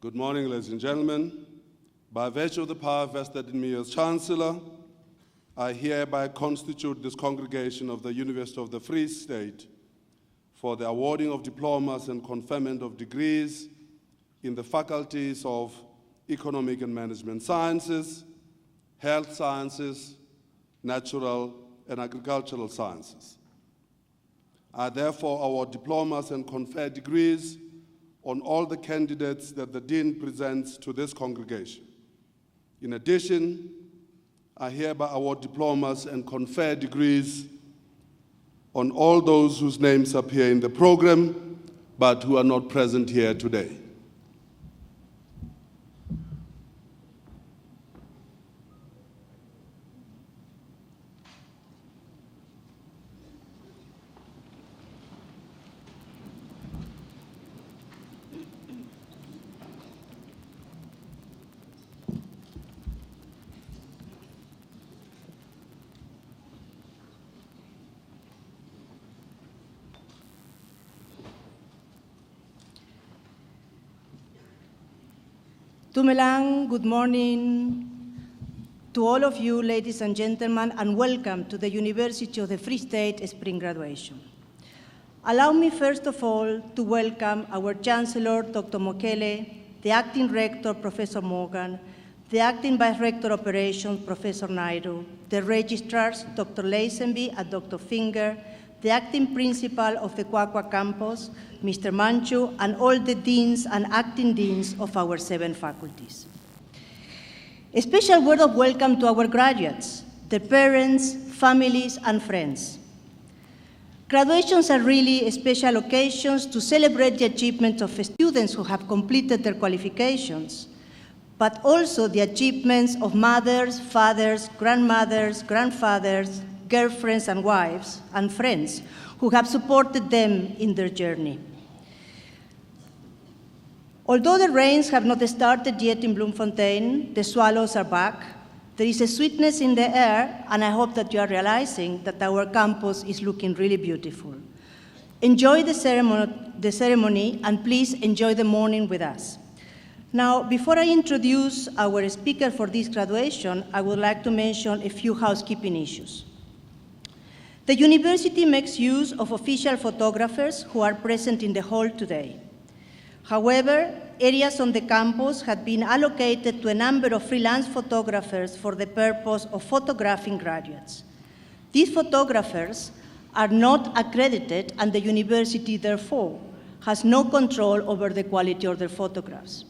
Good morning, ladies and gentlemen. By virtue of the power vested in me as Chancellor, I hereby constitute this congregation of the University of the Free State for the awarding of diplomas and conferment of degrees in the faculties of Economic and Management Sciences, Health Sciences, Natural and Agricultural Sciences. I therefore award diplomas and confer degrees on all the candidates that the Dean presents to this congregation. In addition, I hereby award diplomas and confer degrees on all those whose names appear in the program, but who are not present here today. Tumelang, good morning to all of you, ladies and gentlemen, and welcome to the University of the Free State Spring Graduation. Allow me first of all to welcome our Chancellor, Dr. Mokele, the Acting Rector, Professor Morgan, the Acting Vice Rector Operations, Professor Naidu, the Registrars, Dr. Lazenby and Dr. Finger, the Acting Principal of the Kwakwa Campus, Mr. Manchu, and all the deans and acting deans of our 7 faculties. A special word of welcome to our graduates, their parents, families, and friends. Graduations are really special occasions to celebrate the achievements of students who have completed their qualifications, but also the achievements of mothers, fathers, grandmothers, grandfathers, girlfriends and wives, and friends who have supported them in their journey. Although the rains have not started yet in Bloemfontein, the swallows are back, there is a sweetness in the air, and I hope that you are realizing that our campus is looking really beautiful. Enjoy the ceremony, and please enjoy the morning with us. Now, before I introduce our speaker for this graduation, I would like to mention a few housekeeping issues. The university makes use of official photographers who are present in the hall today. However, areas on the campus have been allocated to a number of freelance photographers for the purpose of photographing graduates. These photographers are not accredited, and the university, therefore, has no control over the quality of their photographs.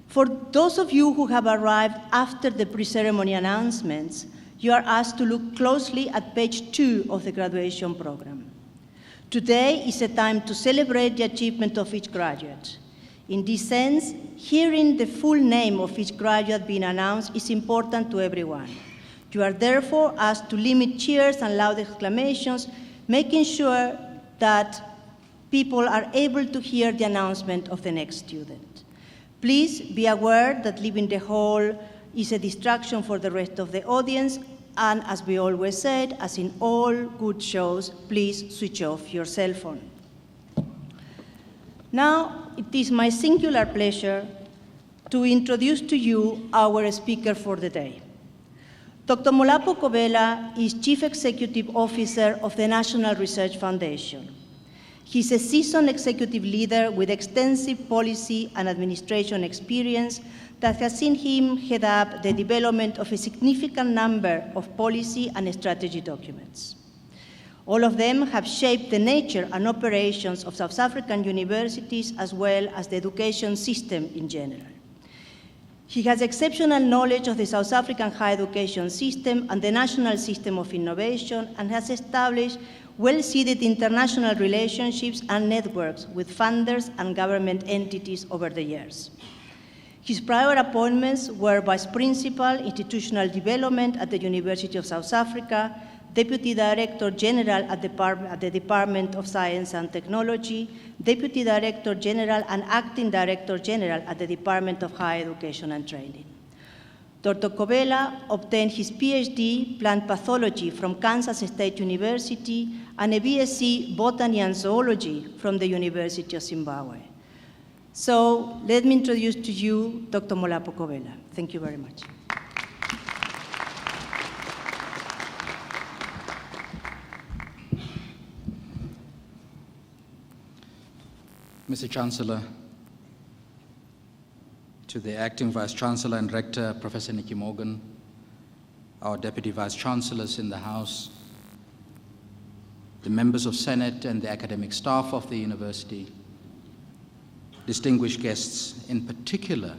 For those of you who have arrived after the pre-ceremony announcements, you are asked to look closely at page 2 of the graduation program. Today is a time to celebrate the achievement of each graduate. In this sense, hearing the full name of each graduate being announced is important to everyone. You are therefore asked to limit cheers and loud exclamations, making sure that people are able to hear the announcement of the next student. Please be aware that leaving the hall is a distraction for the rest of the audience, and as we always said, as in all good shows, please switch off your cell phone. Now, it is my singular pleasure to introduce to you our speaker for the day. Dr. Molapo Kobela is Chief Executive Officer of the National Research Foundation. He's a seasoned executive leader with extensive policy and administration experience that has seen him head up the development of a significant number of policy and strategy documents. All of them have shaped the nature and operations of South African universities as well as the education system in general. He has exceptional knowledge of the South African higher education system and the national system of innovation, and has established well-seeded international relationships and networks with funders and government entities over the years. His prior appointments were Vice Principal, Institutional Development at the University of South Africa, Deputy Director General at the Department of Science and Technology, Deputy Director General and Acting Director General at the Department of Higher Education and Training. Dr. Kobela obtained his PhD, Plant Pathology from Kansas State University, and a BSc Botany and Zoology from the University of Zimbabwe. So let me introduce to you Dr. Molapo Covela. Thank you very much. Mr. Chancellor, to the Acting Vice-Chancellor and Rector, Professor Nikki Morgan, our Deputy Vice-Chancellors in the House, the members of Senate and the academic staff of the university, distinguished guests, in particular,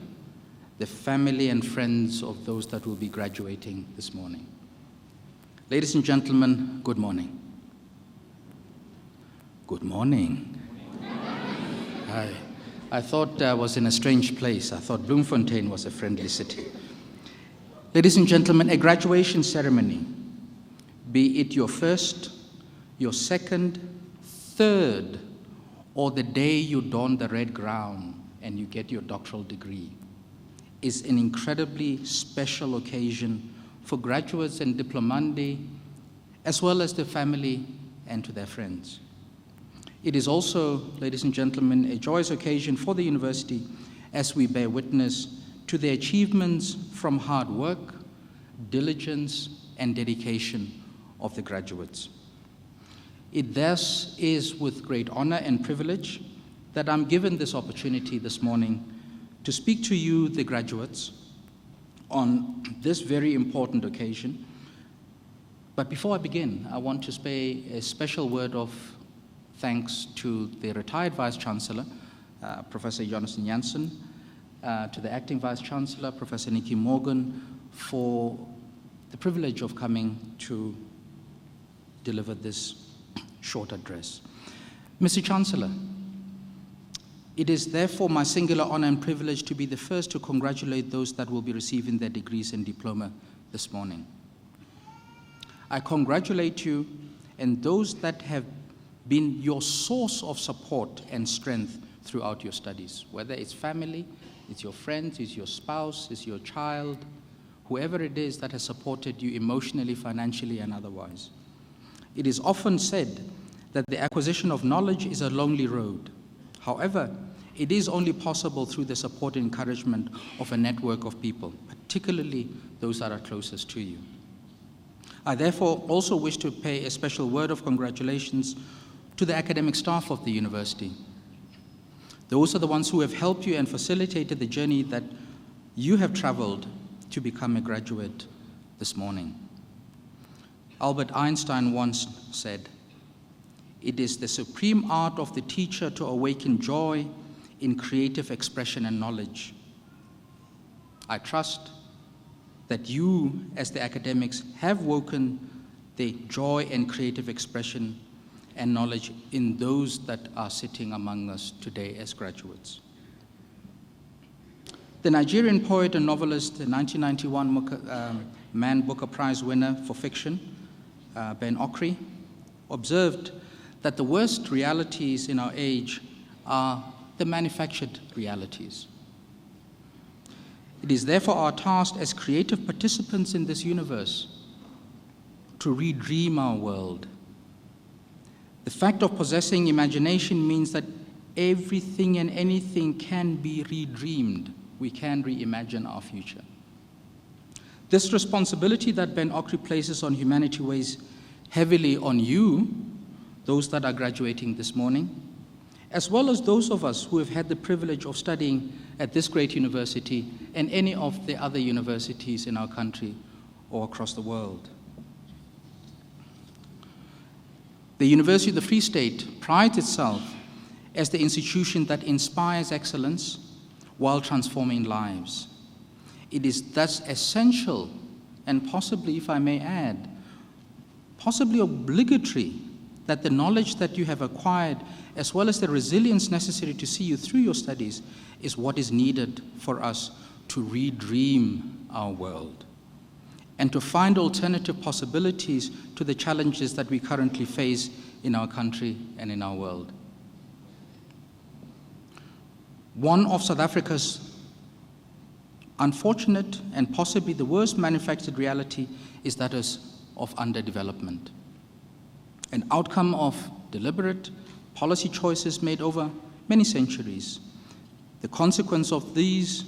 the family and friends of those that will be graduating this morning. Ladies and gentlemen, good morning. Good morning. Hi. I thought I was in a strange place. I thought Bloemfontein was a friendly city. Ladies and gentlemen, a graduation ceremony, be it your first, your second, third, or the day you don the red gown and you get your doctoral degree, is an incredibly special occasion for graduates and diplomandi, as well as their family and to their friends. It is also, ladies and gentlemen, a joyous occasion for the university as we bear witness to the achievements from hard work, diligence, and dedication of the graduates. It thus is with great honor and privilege that I'm given this opportunity this morning to speak to you, the graduates, on this very important occasion. But before I begin, I want to say a special word of thanks to the retired Vice-Chancellor, Professor Jonathan Jansen, to the Acting Vice-Chancellor, Professor Nikki Morgan, for the privilege of coming to deliver this short address. Mr. Chancellor, it is therefore my singular honor and privilege to be the first to congratulate those that will be receiving their degrees and diploma this morning. I congratulate you and those that have been your source of support and strength throughout your studies, whether it's family, it's your friends, it's your spouse, it's your child, whoever it is that has supported you emotionally, financially, and otherwise. It is often said that the acquisition of knowledge is a lonely road. However, it is only possible through the support and encouragement of a network of people, particularly those that are closest to you. I therefore also wish to pay a special word of congratulations to the academic staff of the university. Those are the ones who have helped you and facilitated the journey that you have traveled to become a graduate this morning. Albert Einstein once said, "It is the supreme art of the teacher to awaken joy in creative expression and knowledge." I trust that you, as the academics, have woken the joy and creative expression and knowledge in those that are sitting among us today as graduates. The Nigerian poet and novelist, the 1991 Man Booker Prize winner for fiction, Ben Okri, observed that the worst realities in our age are the manufactured realities. It is therefore our task as creative participants in this universe to redream our world. The fact of possessing imagination means that everything and anything can be redreamed. We can reimagine our future. This responsibility that Ben Okri places on humanity weighs heavily on you, those that are graduating this morning, as well as those of us who have had the privilege of studying at this great university and any of the other universities in our country or across the world. The University of the Free State prides itself as the institution that inspires excellence while transforming lives. It is thus essential and possibly, if I may add, possibly obligatory that the knowledge that you have acquired, as well as the resilience necessary to see you through your studies, is what is needed for us to redream our world and to find alternative possibilities to the challenges that we currently face in our country and in our world. One of South Africa's unfortunate and possibly the worst manufactured reality is that of underdevelopment, an outcome of deliberate policy choices made over many centuries. The consequence of these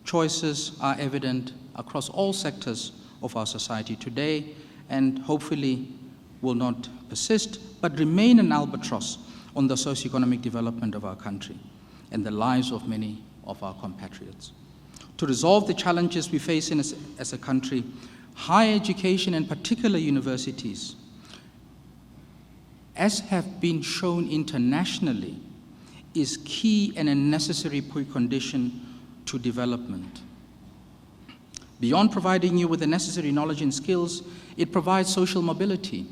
choices are evident across all sectors of our society today, and hopefully will not persist, but remain an albatross on the socioeconomic development of our country and the lives of many of our compatriots. To resolve the challenges we face as a country, higher education, and particular universities, as have been shown internationally, is key and a necessary precondition to development. Beyond providing you with the necessary knowledge and skills, it provides social mobility.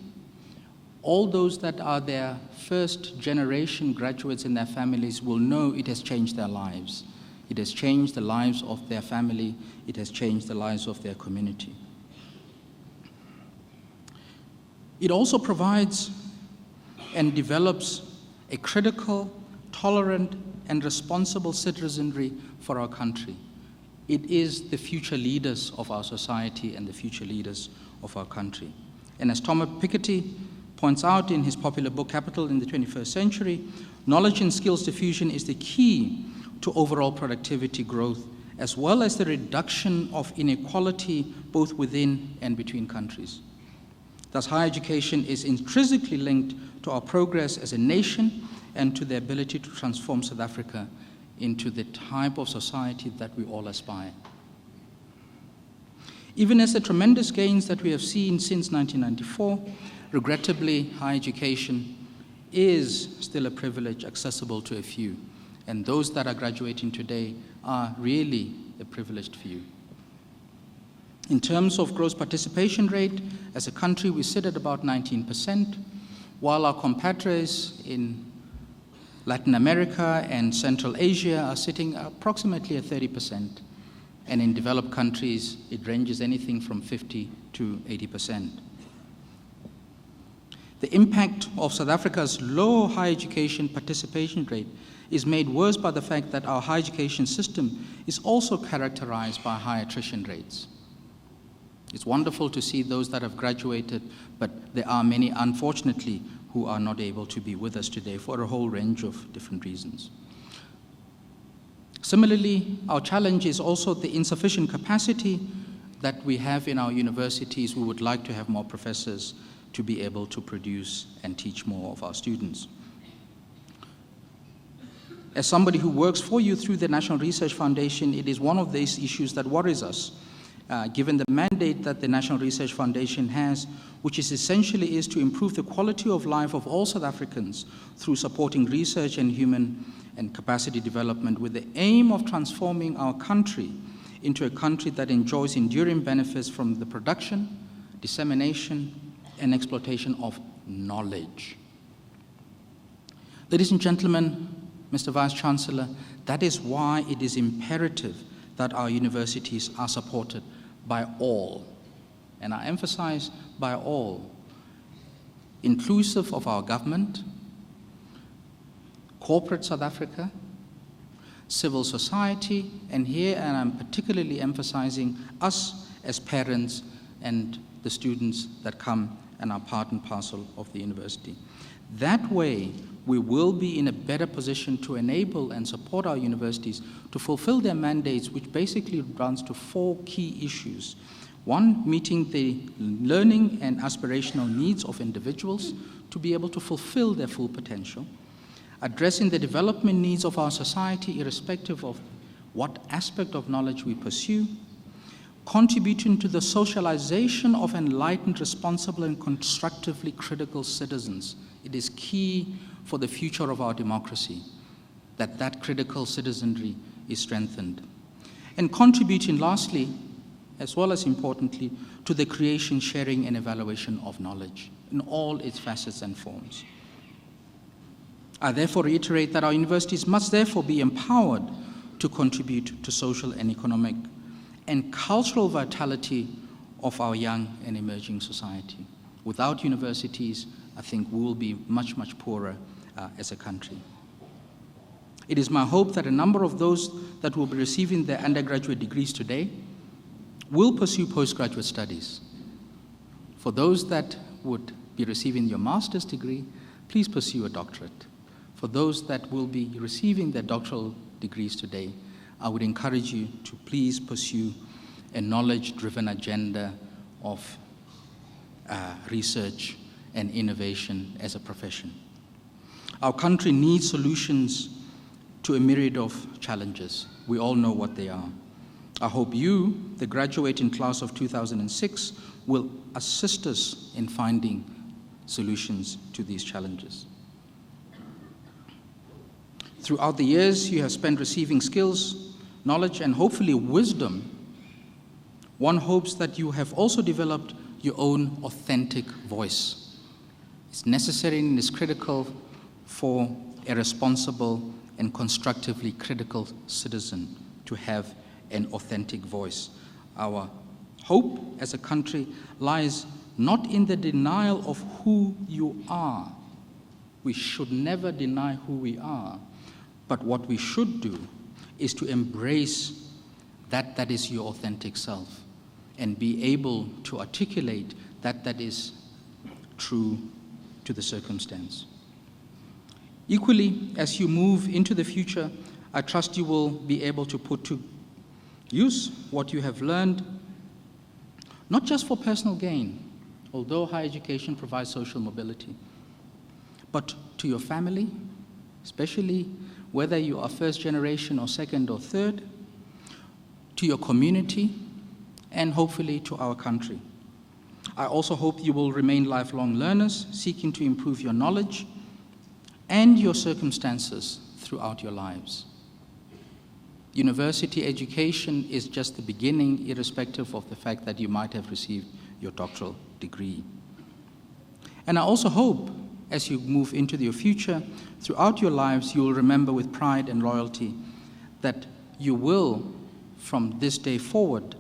All those that are their first generation graduates in their families will know it has changed their lives. It has changed the lives of their family. It has changed the lives of their community. It also provides and develops a critical, tolerant, and responsible citizenry for our country. It is the future leaders of our society and the future leaders of our country. And as Thomas Piketty points out in his popular book, Capital in the 21st Century, knowledge and skills diffusion is the key to overall productivity growth, as well as the reduction of inequality both within and between countries. Thus, higher education is intrinsically linked to our progress as a nation and to the ability to transform South Africa into the type of society that we all aspire. Even as the tremendous gains that we have seen since 1994, regrettably, higher education is still a privilege accessible to a few, and those that are graduating today are really a privileged few. In terms of gross participation rate, as a country, we sit at about 19%, while our compatriots in Latin America and Central Asia are sitting approximately at 30%, and in developed countries, it ranges anything from 50 to 80%. The impact of South Africa's low higher education participation rate is made worse by the fact that our higher education system is also characterized by high attrition rates. It's wonderful to see those that have graduated, but there are many, unfortunately, who are not able to be with us today for a whole range of different reasons. Similarly, our challenge is also the insufficient capacity that we have in our universities. We would like to have more professors to be able to produce and teach more of our students. As somebody who works for you through the National Research Foundation, it is one of these issues that worries us, given the mandate that the National Research Foundation has, which is essentially is to improve the quality of life of all South Africans through supporting research and human and capacity development with the aim of transforming our country into a country that enjoys enduring benefits from the production, dissemination, and exploitation of knowledge. Ladies and gentlemen, Mr. Vice Chancellor, that is why it is imperative that our universities are supported by all, and I emphasize by all, inclusive of our government, corporate South Africa, civil society, and here, and I'm particularly emphasizing us as parents and the students that come and are part and parcel of the university. That way, we will be in a better position to enable and support our universities to fulfill their mandates, which basically runs to 4 key issues. 1, meeting the learning and aspirational needs of individuals to be able to fulfill their full potential. Addressing the development needs of our society, irrespective of what aspect of knowledge we pursue. Contributing to the socialization of enlightened, responsible, and constructively critical citizens. It is key for the future of our democracy that that critical citizenry is strengthened. And contributing, lastly, as well as importantly, to the creation, sharing, and evaluation of knowledge in all its facets and forms. I therefore reiterate that our universities must therefore be empowered to contribute to social and economic and cultural vitality of our young and emerging society. Without universities, I think we will be much, much poorer as a country. It is my hope that a number of those that will be receiving their undergraduate degrees today will pursue postgraduate studies. For those that would be receiving your master's degree, please pursue a doctorate. For those that will be receiving their doctoral degrees today, I would encourage you to please pursue a knowledge-driven agenda of research and innovation as a profession. Our country needs solutions to a myriad of challenges. We all know what they are. I hope you, the graduating class of 2006, will assist us in finding solutions to these challenges. Throughout the years, you have spent receiving skills, knowledge, and hopefully wisdom. One hopes that you have also developed your own authentic voice. It's necessary and is critical for a responsible and constructively critical citizen to have an authentic voice. Our hope as a country lies not in the denial of who you are. We should never deny who we are, but what we should do is to embrace that is your authentic self and be able to articulate that is true to the circumstance. Equally, as you move into the future, I trust you will be able to put to use what you have learned, not just for personal gain, although higher education provides social mobility, but to your family, especially whether you are first generation or second or third, to your community, and hopefully to our country. I also hope you will remain lifelong learners, seeking to improve your knowledge and your circumstances throughout your lives. University education is just the beginning, irrespective of the fact that you might have received your doctoral degree. And I also hope, as you move into your future, throughout your lives, you will remember with pride and loyalty that you will, from this day forward,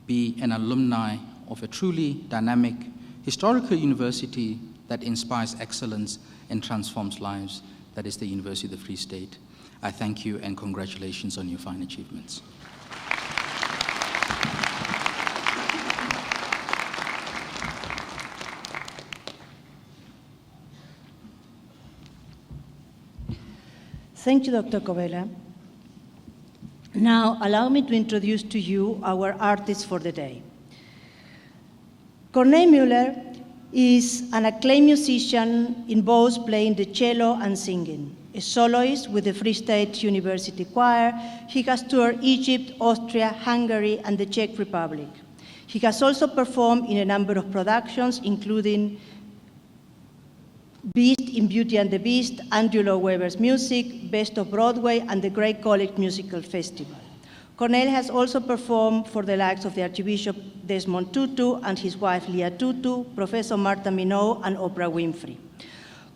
be an alumni of a truly dynamic, historical university that inspires excellence and transforms lives, that is the University of the Free State. I thank you and congratulations on your fine achievements. Thank you, Dr. Kovela. Now, allow me to introduce to you our artists for the day. Corneille Müller is an acclaimed musician in both playing the cello and singing. A soloist with the Free State University Choir, he has toured Egypt, Austria, Hungary, and the Czech Republic. He has also performed in a number of productions, including Beast in Beauty and the Beast, Andrew Lloyd Webber's music, Best of Broadway, and the Great College Musical Festival. Corneille has also performed for the likes of the Archbishop Desmond Tutu and his wife Leah Tutu, Professor Martha Minow, and Oprah Winfrey.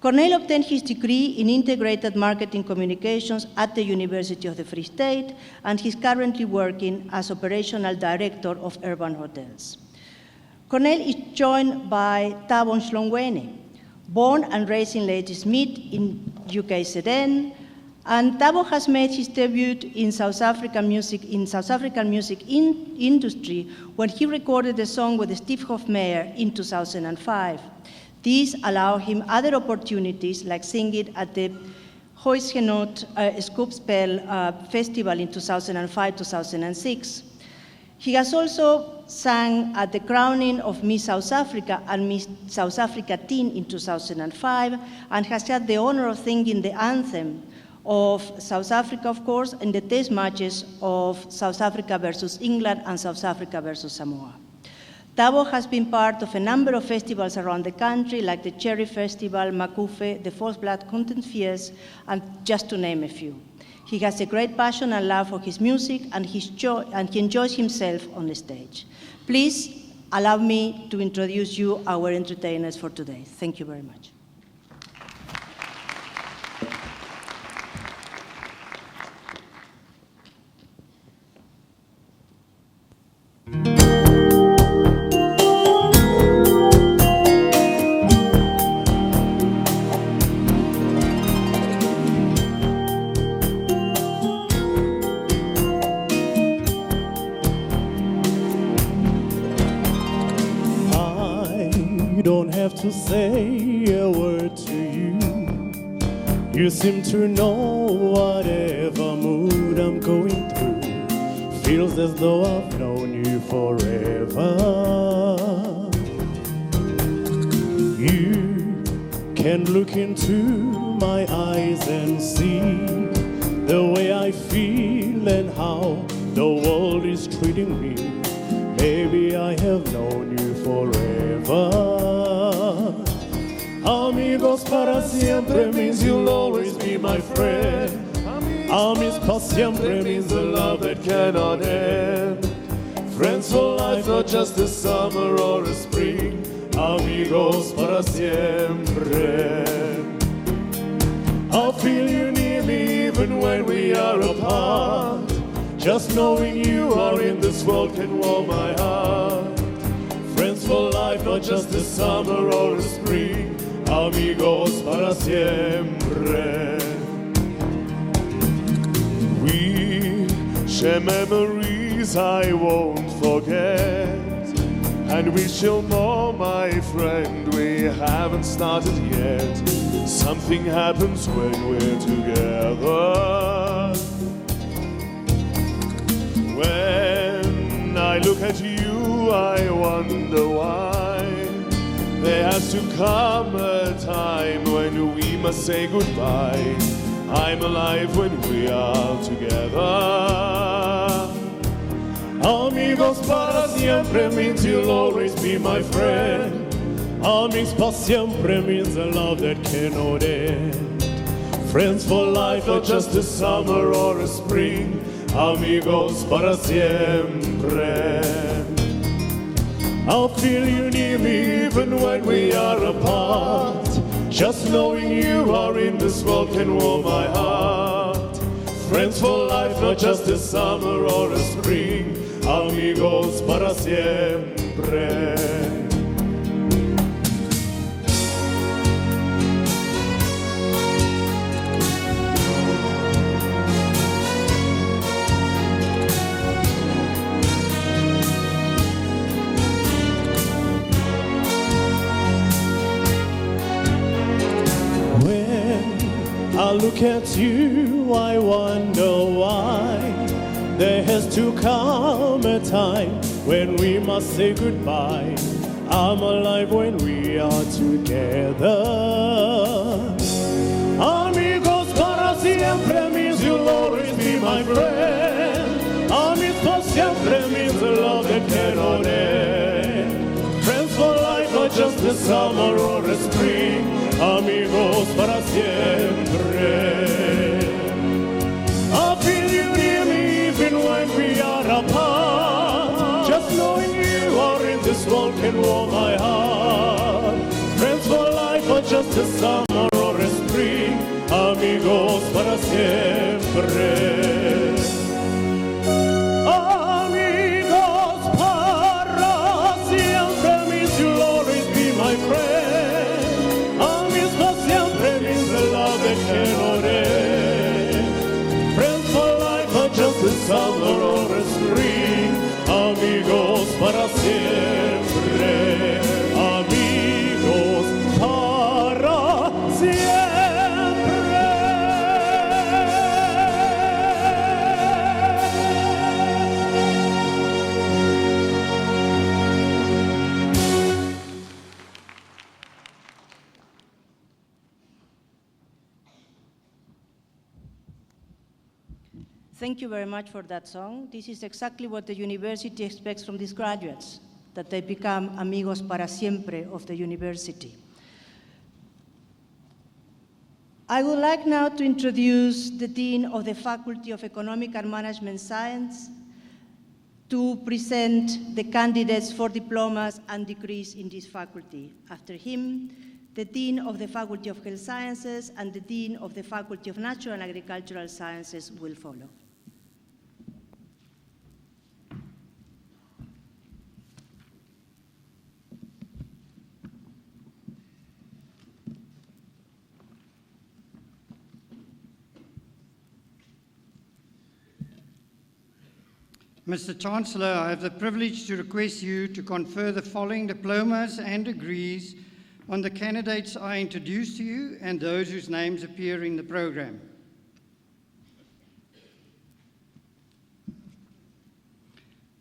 Corneille obtained his degree in Integrated Marketing Communications at the University of the Free State, and he's currently working as Operational Director of Urban Hotels. Corneille is joined by Thabon Shlongwane, born and raised in Ladysmith in UK Sudan, and Thabon has made his debut in South African music industry when he recorded a song with Steve Hofmeyr in 2005. These allow him other opportunities, like singing at the Huisgenoot Scoopspel Festival in 2005-2006. He has also sang at the crowning of Miss South Africa and Miss South Africa Teen in 2005, and has had the honor of singing the anthem of South Africa, of course, in the test matches of South Africa versus England and South Africa versus Samoa. Thabon has been part of a number of festivals around the country, like the Cherry Festival, Makufe, the False Blood Content Fairs, and just to name a few. He has a great passion and love for his music, and he enjoys himself on the stage. Please allow me to introduce you our entertainers for today. Thank you very much. To say a word to you, You seem to know whatever mood I'm going through. Feels as though I've known you forever. You can look into my eyes and see the way I feel and how the world is treating me. Maybe I have known you forever. Amigos para siempre means you'll always be my friend. Amis pa siempre means the love that cannot end. Friends for life, not just a summer or a spring. Amigos para siempre. I'll feel you near me even when we are apart. Just knowing you are in this world can warm my heart. Friends for life, not just a summer or a spring. Amigos para siempre. We share memories I won't forget. And we shall know, my friend, we haven't started yet. Something happens when we're together. When I look at you, I wonder why. There has to come a time when we must say goodbye. I'm alive when we are together. Amigos para siempre means you'll always be my friend. Amigos para siempre means a love that cannot end. Friends for life, not just a summer or a spring. Amigos para siempre. I'll feel you near me even when we are apart. Just knowing you are in this world can warm my heart. Friends for life, not just a summer or a spring. Amigos para siempre. I look at you, I wonder why. There has to come a time when we must say goodbye. I'm alive when we are together. Amigos para siempre means you'll always be my friend. Amigos para siempre means a love that cannot end. Friends for life, not just a summer or a spring. Amigos para siempre. I feel you near me even when we are apart. Just knowing you are in this world can warm my heart. Friends for life, not just a summer or a spring. Amigos para siempre. Amigos para siempre means you'll always be my friend. Cannot end. Friends for life, not just a summer or a spring. Amigos para siempre. Amigos para siempre. Thank you very much for that song. This is exactly what the university expects from these graduates, that they become amigos para siempre of the university. I would like now to introduce the Dean of the Faculty of Economic and Management Science to present the candidates for diplomas and degrees in this faculty. After him, the Dean of the Faculty of Health Sciences and the Dean of the Faculty of Natural and Agricultural Sciences will follow. Mr. Chancellor, I have the privilege to request you to confer the following diplomas and degrees on the candidates I introduced to you and those whose names appear in the program.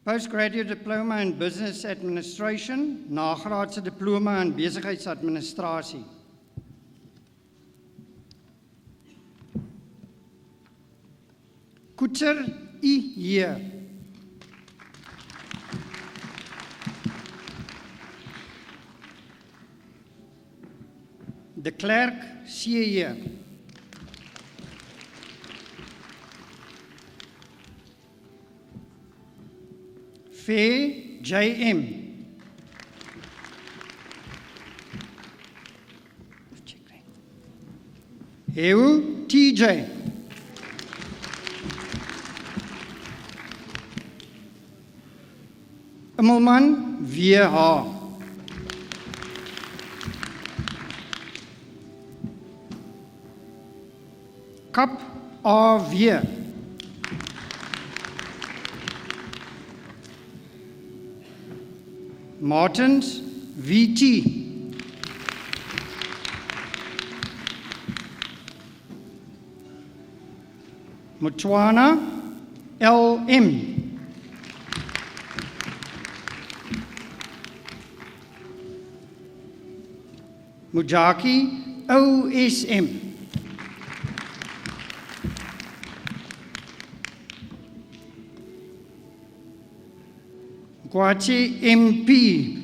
Postgraduate Diploma in Business Administration, nagraadse diploma in Besigheidsadministrasie. Koetser I.J. De Klerk C.J. Fee J.M. Heu T.J. Immelman V.H. Kap A.V. Martins V.T. Mutswana L.M. Mujaki O.S.M. Kwachi MP.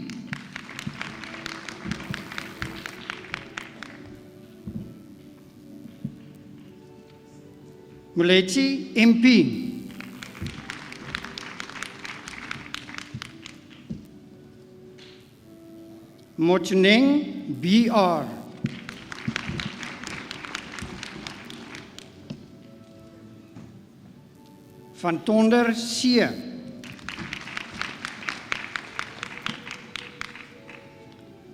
Muleti MP. Mochuneng BR. Van Tonder C.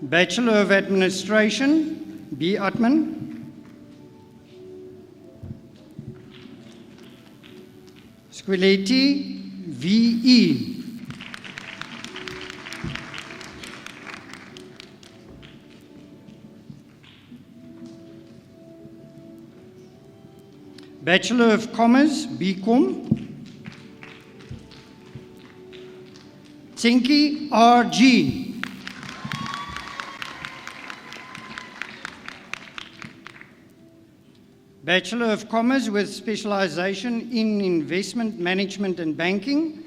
Bachelor of Administration, B. Atman. Squileti, V.E. Bachelor of Commerce, B.Com. Tsinki, R.G. Bachelor of Commerce with specialization in Investment Management and Banking,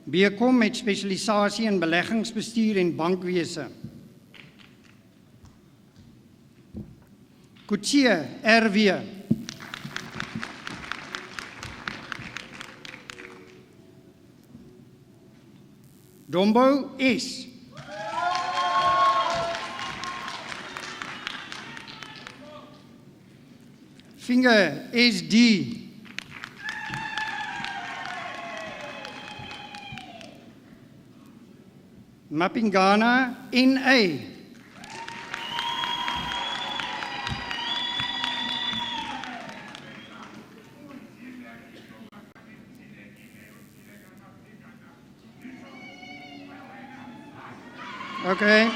BCom met specialisasie in beleggingsbestuur en bankwese. Kutsie, R.W. Dombo, S. Finger, SD. Mapingana, NA. Okay.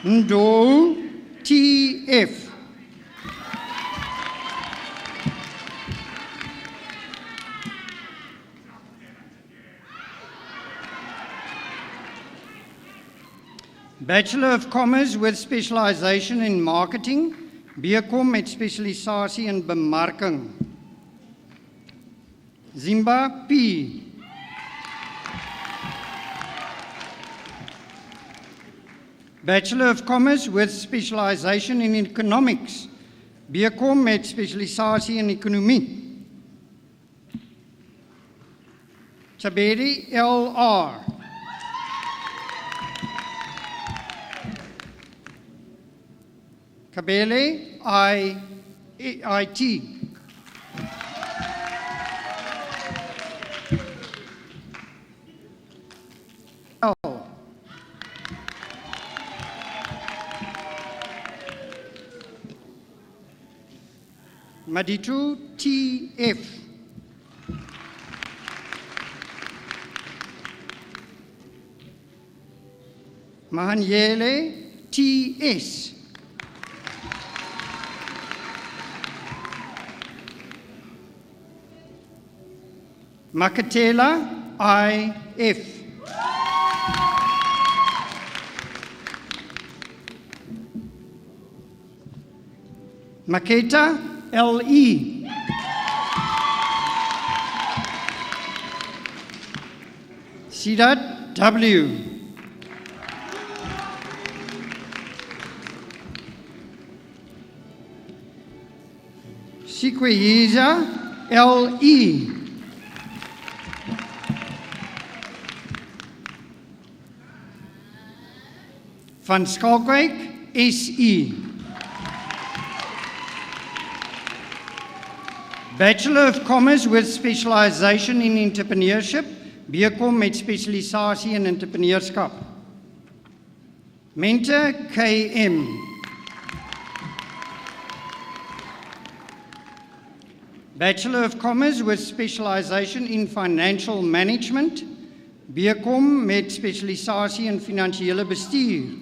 Ndo TF. Bachelor of Commerce with specialization in Marketing, BCom met specialisasie in Bemarking. Zimba P. Bachelor of Commerce with specialization in Economics, BCom met specialisasie in Ekonomie. Chaberi LR. Kabele IT. L. Maditu TF. Mahanyele T.S. Makatela I.F. Maketa L.E. Sidat W. Sikweheza L.E. Van Schalkwyk S.E. Bachelor of Commerce with specialization in entrepreneurship, BCom met spesialisasie in entrepreneurskap. Mentor KM. Bachelor of Commerce with specialization in financial management, BCom met spesialisasie in finansiële bestuur.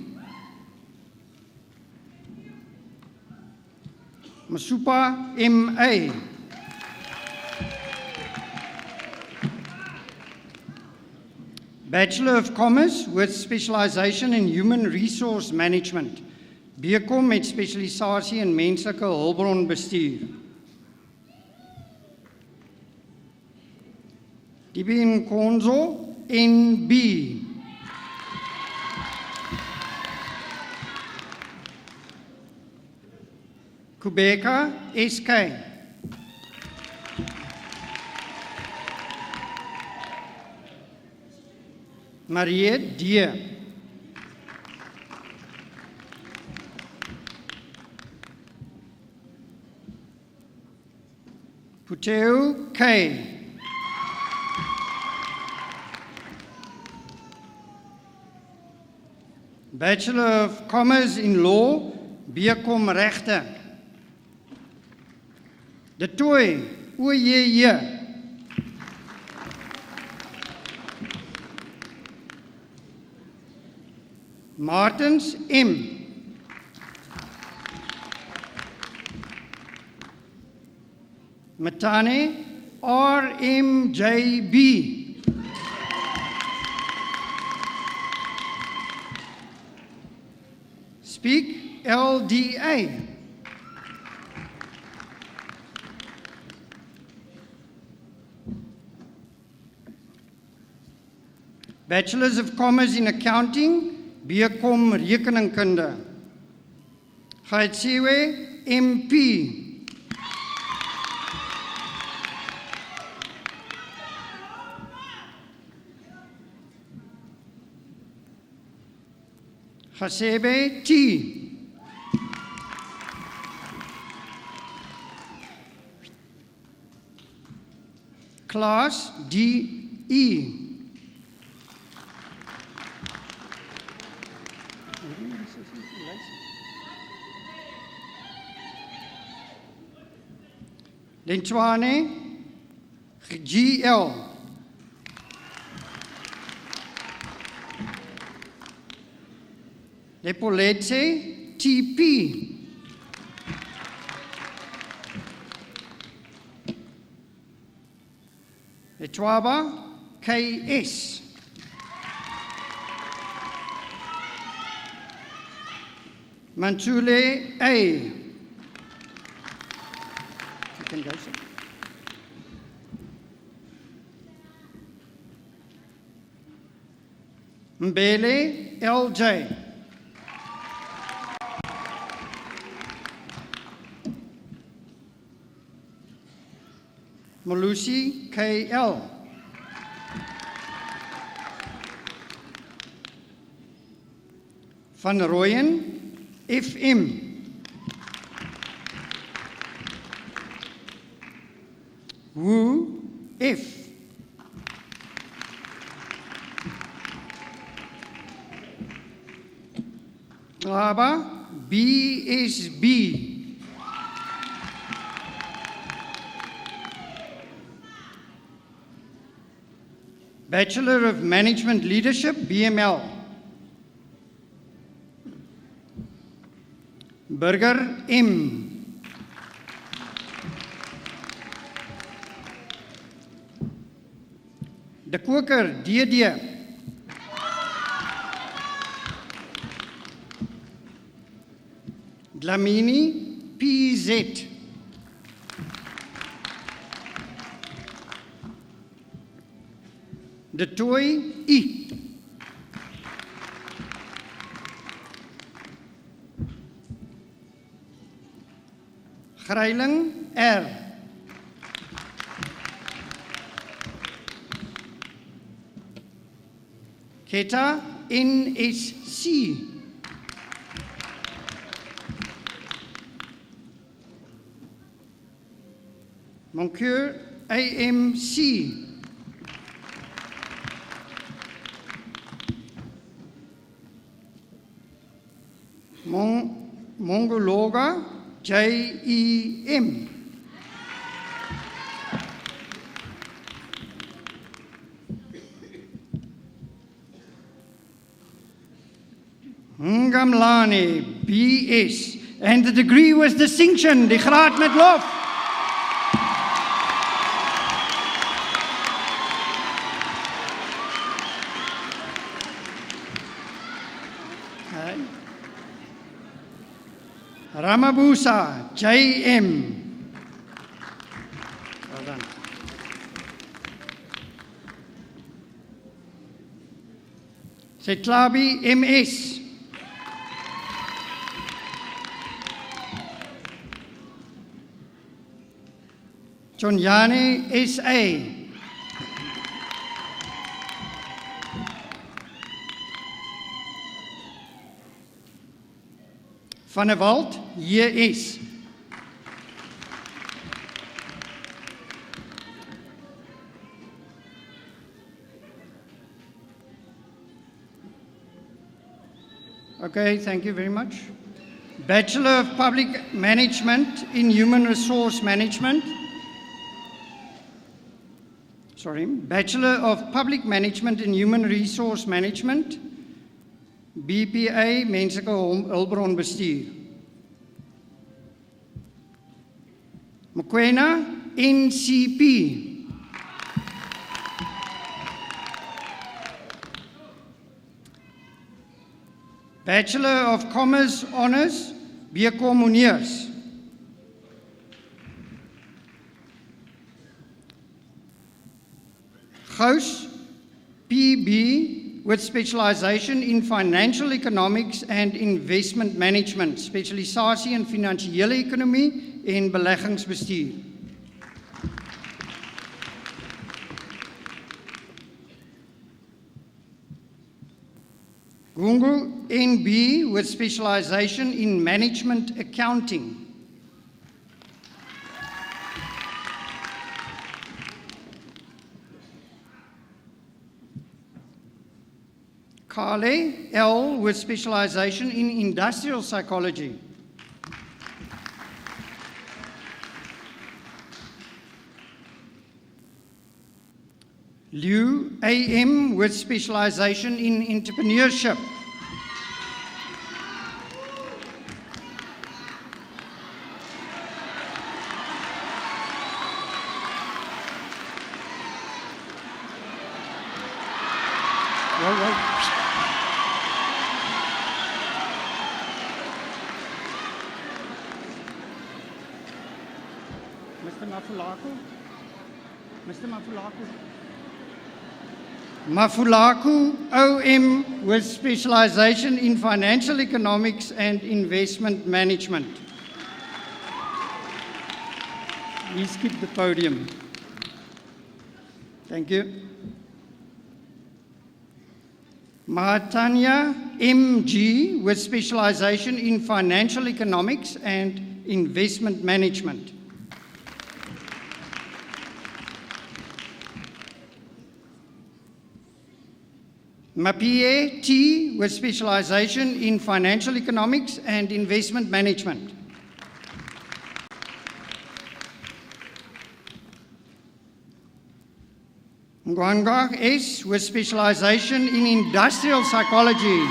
Masupa M.A. Bachelor of Commerce with specialization in Human Resource Management, BCom met spesialisasie in menslike hulpbron bestuur. Dibin Konzo NB. Kubeka SK. Marie D. Puteu K. Bachelor of Commerce in Law, BCom Rechte. De Tooi, Oye. Martens M. Matane RMJB. Speak LDA. Bachelors of Commerce in Accounting, BCom Rekeningkunde. Gaitsewe MP. Hasebe T. Class DE. Lentwane GL. Lepoletse TP. Letwaba KS. Mantule A. You can go, sir. Mbele LJ. Malusi KL. Van Rooyen FM. Wu F. Aba BSB. Bachelor of Management Leadership, BML. Burger M. De Koker DD. Dlamini PZ. De Toy I. Greiling R. Keta NSC. Moncur AMC. Mongologa JEM. Ngamlani BS. And the degree was distinction, die graad met lof. Ramabusa, JM. Well done. Setlabi, MS. Chonyane, SA. Van der Walt, JS. Okay, thank you very much. Bachelor of Public Management in Human Resource Management. Sorry, Bachelor of Public Management in Human Resource Management. BPA, Menslike Hulpbron Bestuur. Mokoena, NCP. Bachelor of Commerce Honours, BCom Muniers. Gous, PB, with specialization in financial economics and investment management, specialisasie in finansiële ekonomie en beleggingsbestuur. Gungu NB with specialization in management accounting. Kale L with specialization in industrial psychology. Liu AM with specialization in entrepreneurship. Mr. Mafulaku. Mafulaku OM with specialization in financial economics and investment management. Please keep the podium. Thank you. Mahatanya MG with specialization in financial economics and investment management. Mapie T with specialization in financial economics and investment management. Ngwanga S with specialization in industrial psychology.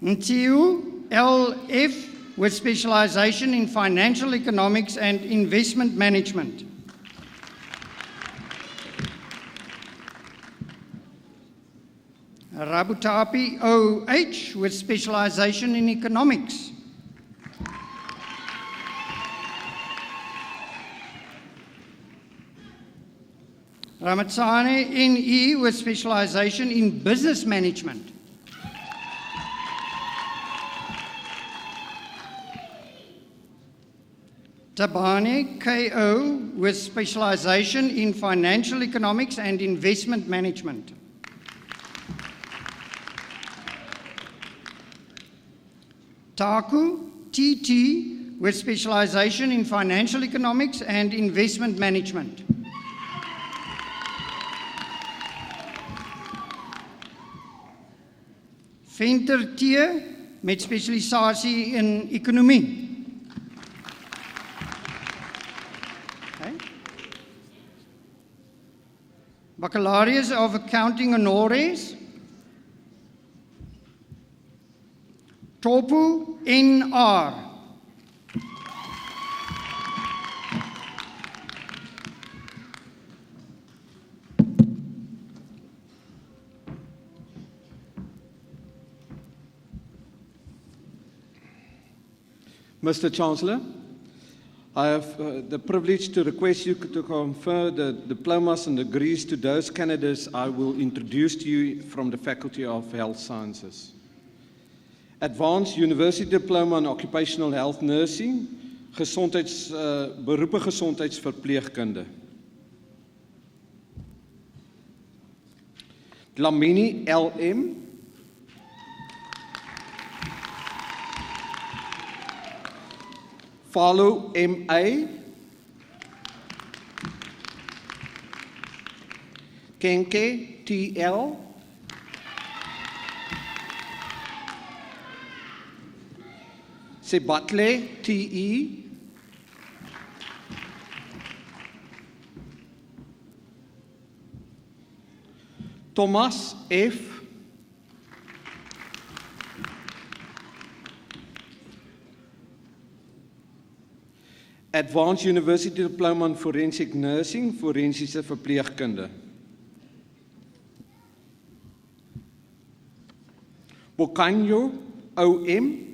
Ntiu, LF, with specialization in financial economics and investment management. Rabutapi, OH, with specialization in economics. Ramatsane, NE, with specialization in business management. Tabane, KO, with specialization in financial economics and investment management. Taku, TT, with specialization in financial economics and investment management. Venter T, met specialisatie in ekonomie. Okay. Baccalaureus of Accounting Honores. Topu NR. Mr. Chancellor, I have the privilege to request you to confer the diplomas and degrees to those candidates I will introduce to you from the Faculty of Health Sciences. Advanced University Diploma in Occupational Health Nursing, beroepe gesondheidsverpleegkunde. Dlamini LM, Follow MA, Kenke TL, Sebatle TE, Thomas F, Advanced University Diploma in Forensic Nursing, Forensische Verpleegkunde. Bocanho OM,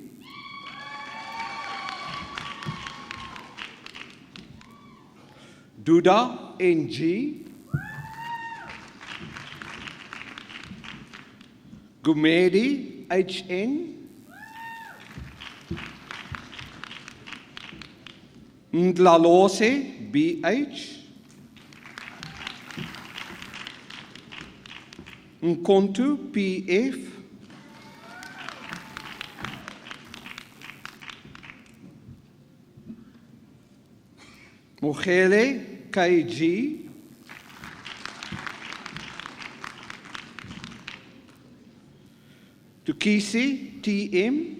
Duda NG, Gumedi HN, Ndlalose BH, Nkontu PF, Mogele KG, Tukisi TM,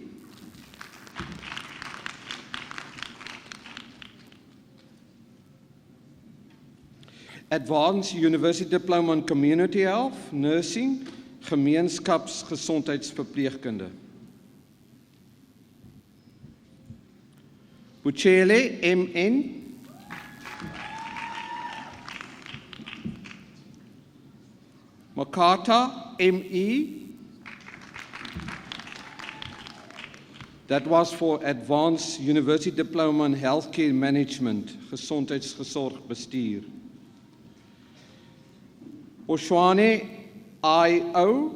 Advanced University Diploma in Community Health, Nursing, Gemeenskapsgesondheidsverpleegkunde. Buchele MN, Makata ME, that was for Advanced University Diploma in Healthcare Management, Gesondheidsgesorgbestuur. Oshwane IO,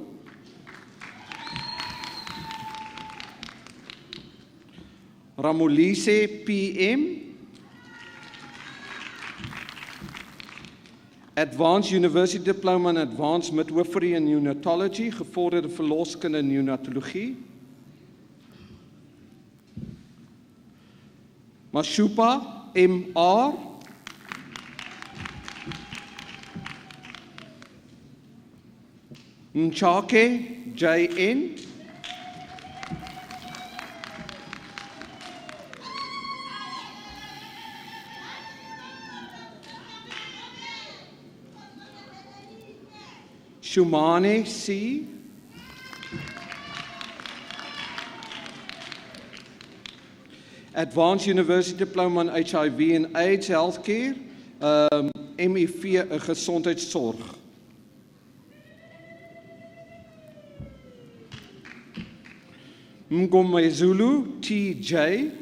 Ramulise PM, Advanced University Diploma in Advanced Midwifery and Neonatology, gevorderde verloskunde en neonatologie. Mashupa MR, Nchake JN, Shumane C, Advanced University Diploma in HIV and AIDS Healthcare, MEV Gesondheidsorg. Mngomezulu TJ,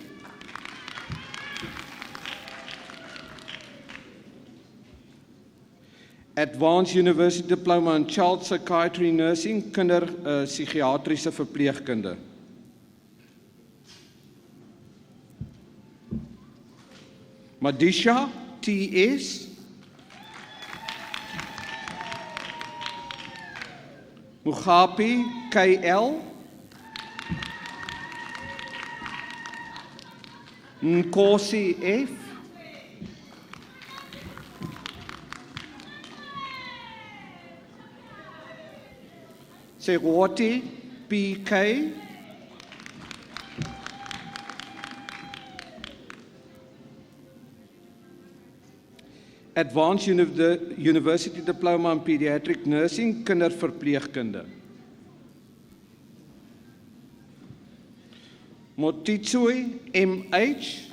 Advanced University Diploma in Child Psychiatry Nursing, kinderpsigiatriese verpleegkunde. Madisha TS, Mugapi KL, Nkosi F, Segwati PK, Advanced University Diploma in Pediatric Nursing, kinderverpleegkunde. Motitsui MH,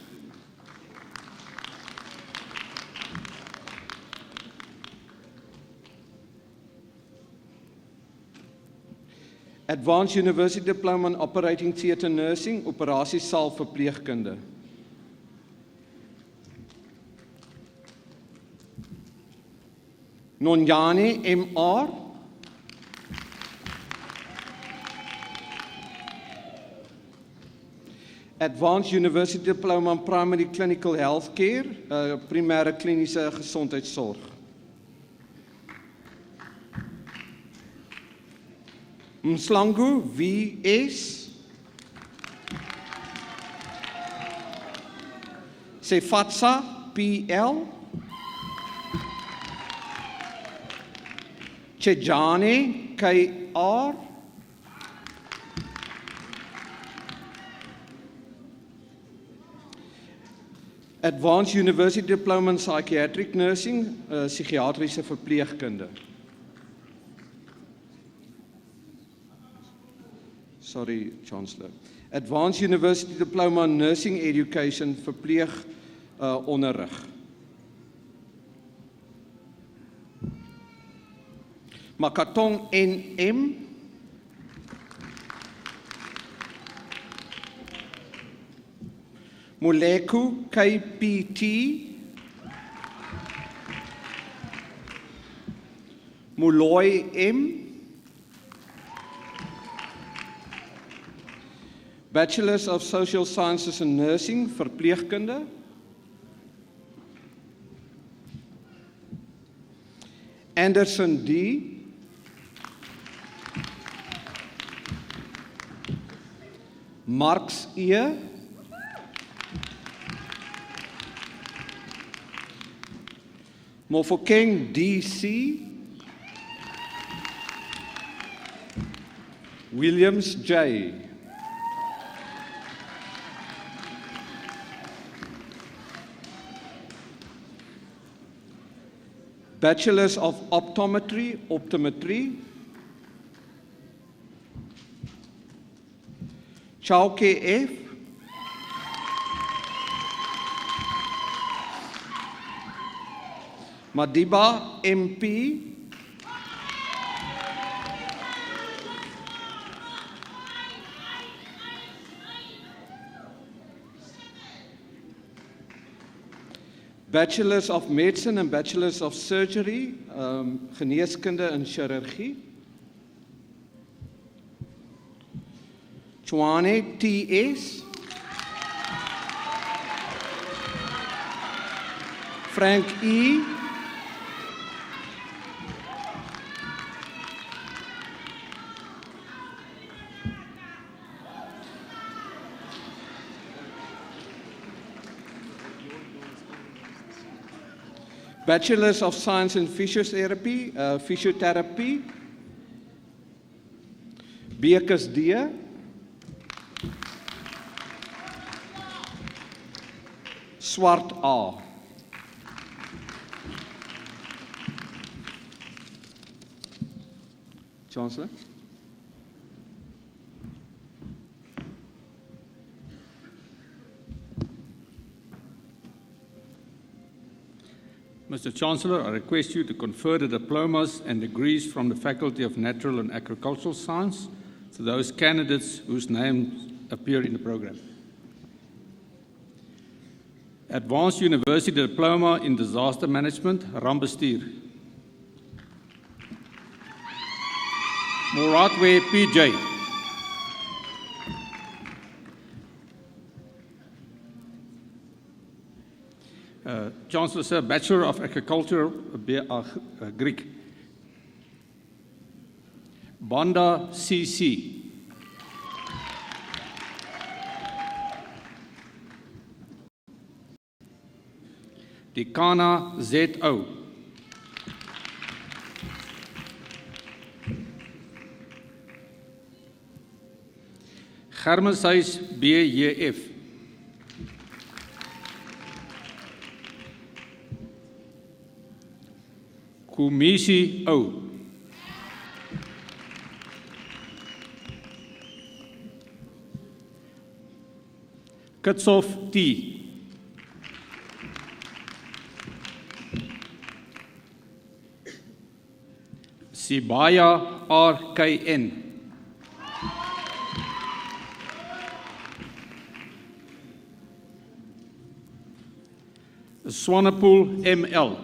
Advanced University Diploma in Operating Theatre Nursing, operasiesaal verpleegkunde. Nonyane MR, Advanced University Diploma in Primary Clinical Healthcare, primêre kliniese gesondheidsorg. Mslangu VS, Sefatsa PL, Chejane KR, Advanced University Diploma in Psychiatric Nursing, psigiatriese verpleegkunde. Sorry, Chancellor. Advanced University Diploma in Nursing Education, verpleeg onderrig. Makatong NM, Moleku KPT, Moloi M, Bachelors of Social Sciences and Nursing, verpleegkunde. Anderson D, Marx E, Mofokeng DC, Williams J, Bachelors of Optometry, Chauke F, Madiba MP, Bachelors of Medicine and Bachelors of Surgery, geneeskunde en chirurgie. Chwane TS, Frank E, Bachelors of Science in Physiotherapy, Physiotherapy, Bekes D, Swart A. Chancellor. Mr. Chancellor, I request you to confer the diplomas and degrees from the Faculty of Natural and Agricultural Science to those candidates whose names appear in the program. Advanced University Diploma in Disaster Management, Rampbestuur. Moratwe PJ. Chancellor, sir, Bachelor of Agriculture, Greek. Banda CC. Dikana ZO. Germeshuis BJF. Kumisi O. Kitshof T. Sibaya RKN. Swanepoel ML.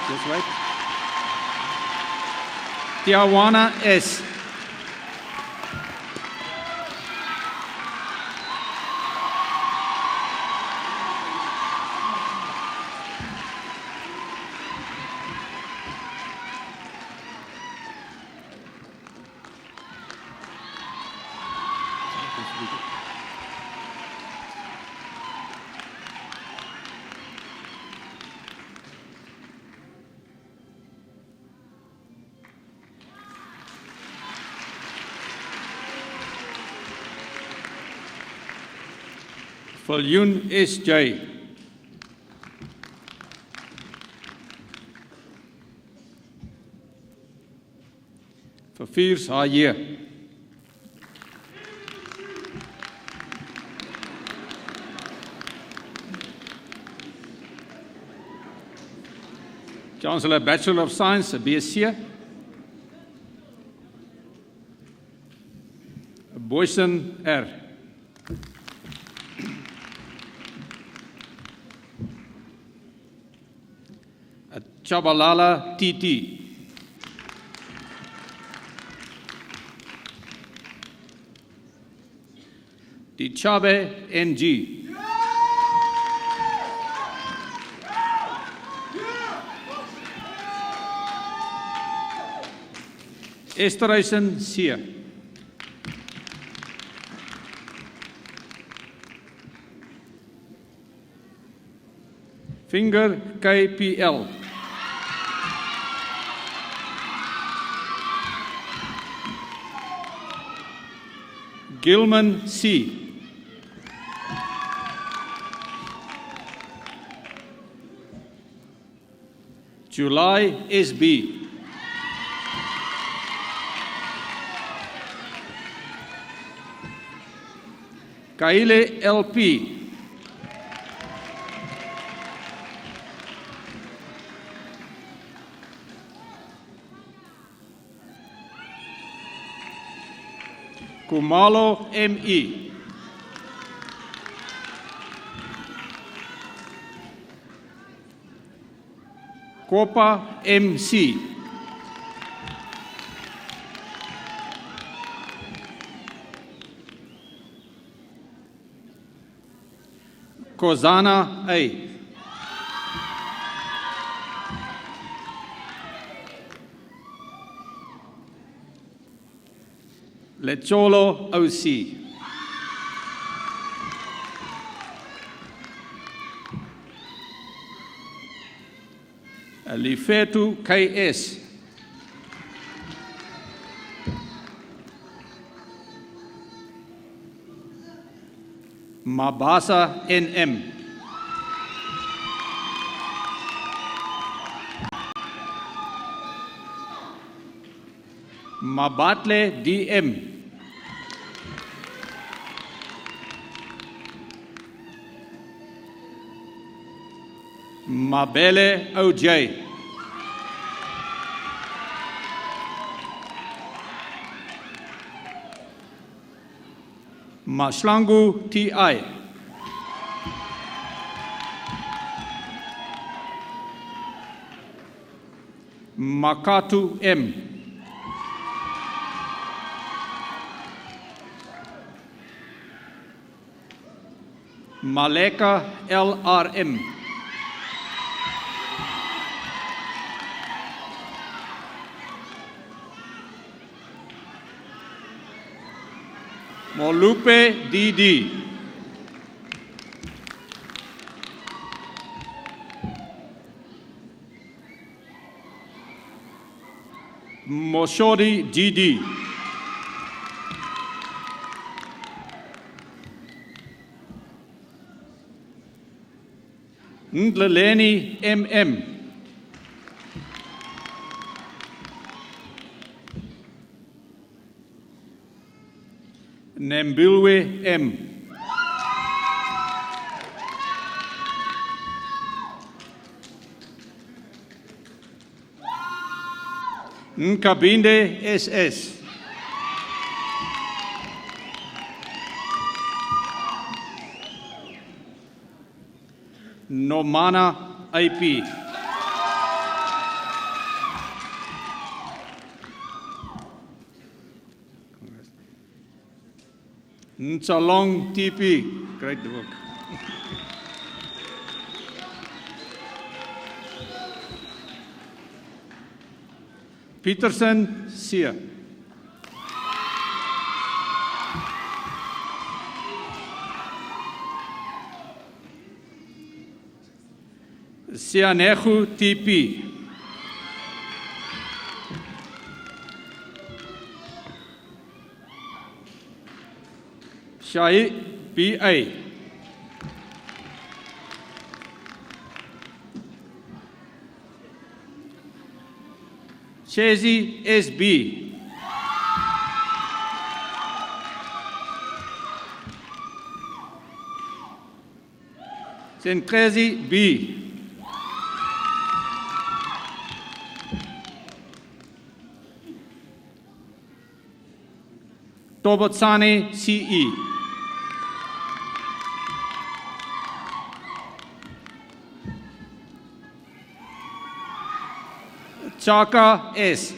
Just wait. Tiawana S. Viljoen SJ. Verviers HJ. Chancellor, Bachelor of Science, BSc. Boysen R. Chabalala TT. Dichabe NG. Esterhuisen C. Finger KPL. Gilman C. July SB. Kaile LP. Kumalo ME. Kopa MC. Kozana A. Lecholo OC. Lifetu KS. Mabasa NM. Mabatle DM. Mabele OJ. Mashlangu TI. Makatu M. Maleka LRM. Molupe DD. Moshodi GD. Ndleleni MM. Nembilwe M. Nkabinde SS. Nomana IP. Nchalong TP. Great work. Peterson Sia. Sianehu TP. Shai BA. Chezi SB. Sentrezi B. Tobotsane CE. Chaka S.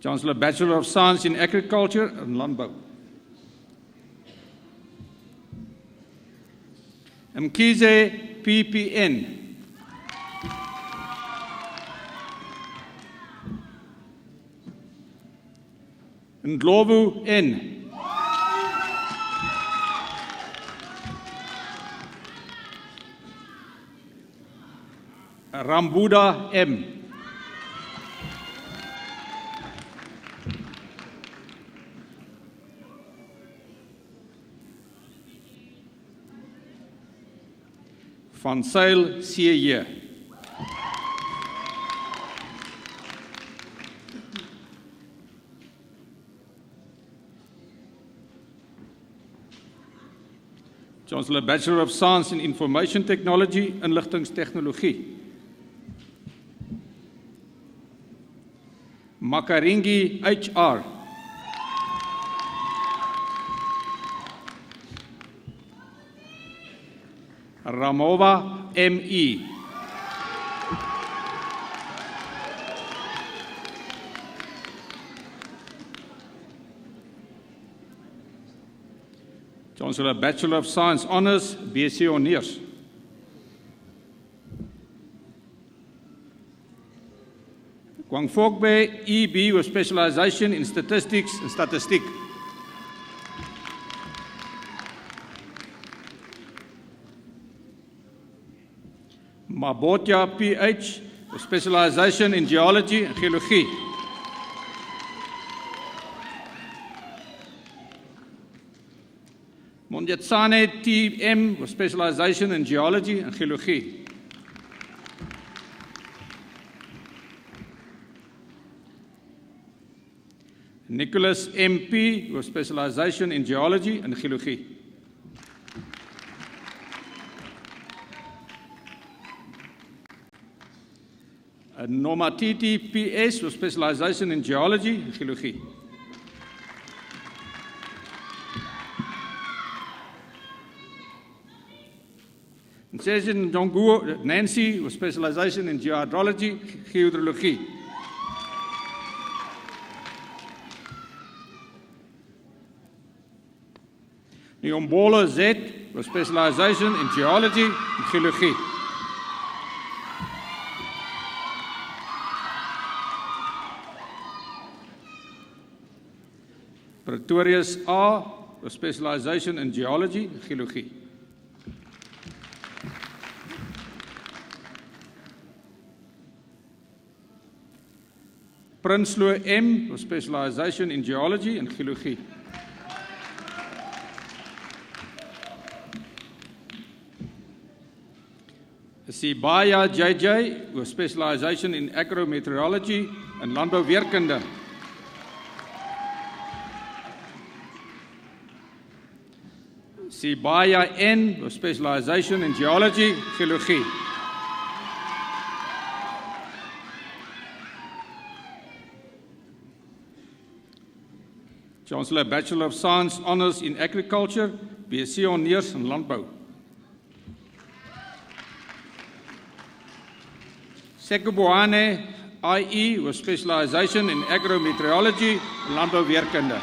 Chancellor, Bachelor of Science in Agriculture and Landbouw. Mkize PPN. Ndlovu N. Rambuda M. Van Zyl C.J. Chancellor, Bachelor of Science in Information Technology, Inligtingstechnologie. Makaringi HR. Ramova ME. Chancellor, Bachelor of Science Honours, BSc Honors. Kwangfokbe EB with specialization in statistics and statistic. Mabotja PH, with specialization in geology and geology. Monjetsane TM, with specialization in geology and geology. Nicholas MP, with specialization in geology and geology. Nomatiti PS, with specialization in geology and geology. Session Jongu Nancy, with specialization in geohydrology, hydrology. Niombola Z, with specialization in geology and geology. Pretorius A, with specialization in geology and geology. Prinsloo M, with specialization in geology and geology. Sibaya JJ, with specialization in agrometeorology and landbouweerkunde. Sibaya N, with specialization in geology, geology. Chancellor, Bachelor of Science, Honours in Agriculture, BSc Honeurs in Landbou. Sekuboane IE, with specialization in agrometeorology and landbouweerkunde.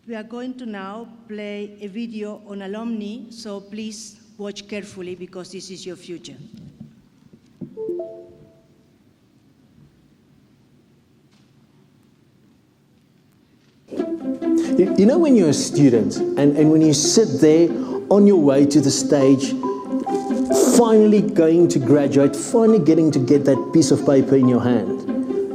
We are going to now play a video on alumni, so please watch carefully because this is your future. You know when you're a student and when you sit there on your way to the stage, finally going to graduate, finally getting to get that piece of paper in your hand,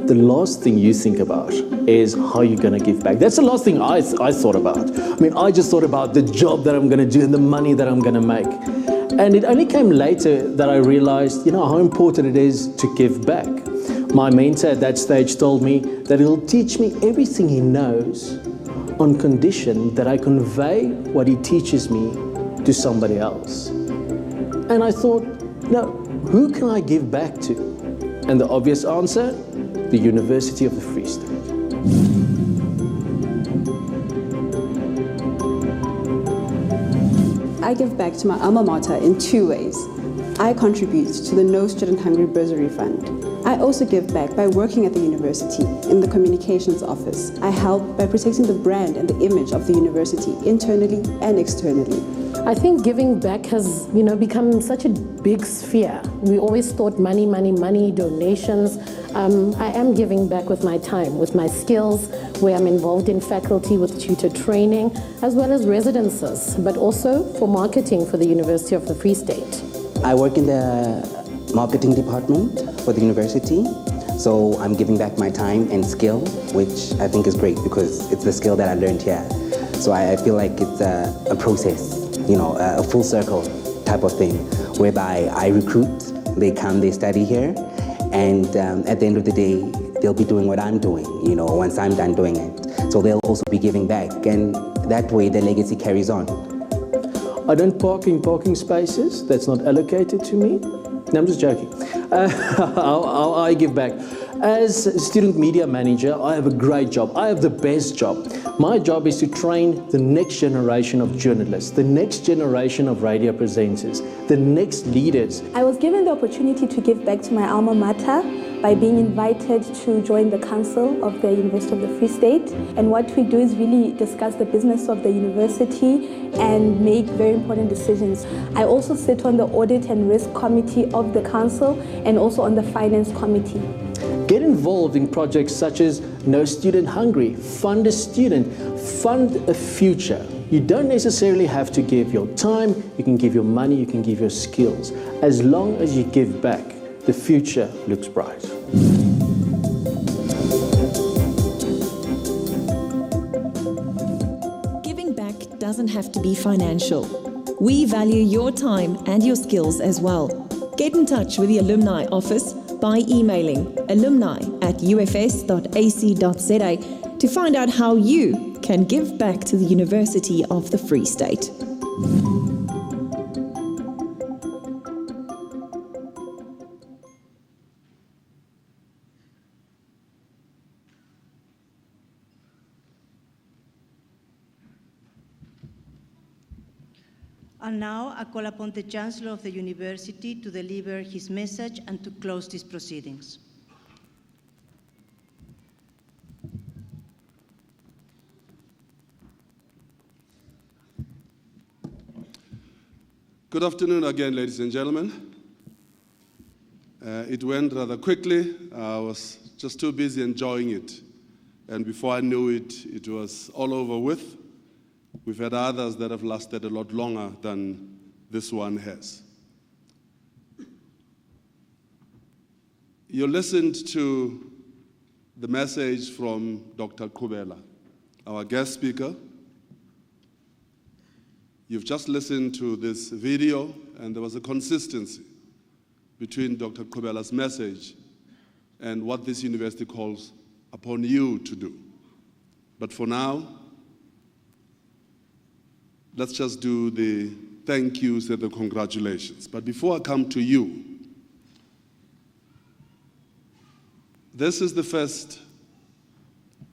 the last thing you think about is how you're going to give back. That's the last thing I thought about. I mean, I just thought about the job that I'm going to do and the money that I'm going to make. And it only came later that I realized, you know, how important it is to give back. My mentor at that stage told me that he'll teach me everything he knows on condition that I convey what he teaches me to somebody else. And I thought, no, who can I give back to? And the obvious answer, the University of the Free State. I give back to my alma mater in two ways. I contribute to the No Student Hungry Bursary Fund. I also give back by working at the university in the communications office. I help by protecting the brand and the image of the university internally and externally. I think giving back has, become such a big sphere. We always thought money, money, money, donations. I am giving back with my time, with my skills, where I'm involved in faculty with tutor training, as well as residences, but also for marketing for the University of the Free State. I work in the marketing department for the university, so I'm giving back my time and skill, which I think is great because it's the skill that I learned here. So I feel like it's a process, you know, a full circle type of thing, whereby I recruit, they come, they study here, and at the end of the day, they'll be doing what I'm doing, you know, once I'm done doing it. So they'll also be giving back, and that way the legacy carries on. I don't park in parking spaces that's not allocated to me. No, I'm just joking. I give back. As a student media manager, I have a great job. I have the best job. My job is to train the next generation of journalists, the next generation of radio presenters, the next leaders. I was given the opportunity to give back to my alma mater by being invited to join the council of the University of the Free State. And what we do is really discuss the business of the university and make very important decisions. I also sit on the audit and risk committee of the council and also on the finance committee. Get involved in projects such as No Student Hungry, Fund a Student, Fund a Future. You don't necessarily have to give your time, you can give your money, you can give your skills. As long as you give back, the future looks bright. Giving back doesn't have to be financial. We value your time and your skills as well. Get in touch with the Alumni office by emailing alumni@ufs.ac.za to find out how you can give back to the University of the Free State. And now I call upon the Chancellor of the University to deliver his message and to close these proceedings. Good afternoon again, ladies and gentlemen. It went rather quickly. I was just too busy enjoying it. And before I knew it, it was all over with. We've had others that have lasted a lot longer than this one has. You listened to the message from Dr. Kubela, our guest speaker. You've just listened to this video, and there was a consistency between Dr. Kubela's message and what this university calls upon you to do. But for now, let's just do the thank yous and the congratulations. But before I come to you, this is the first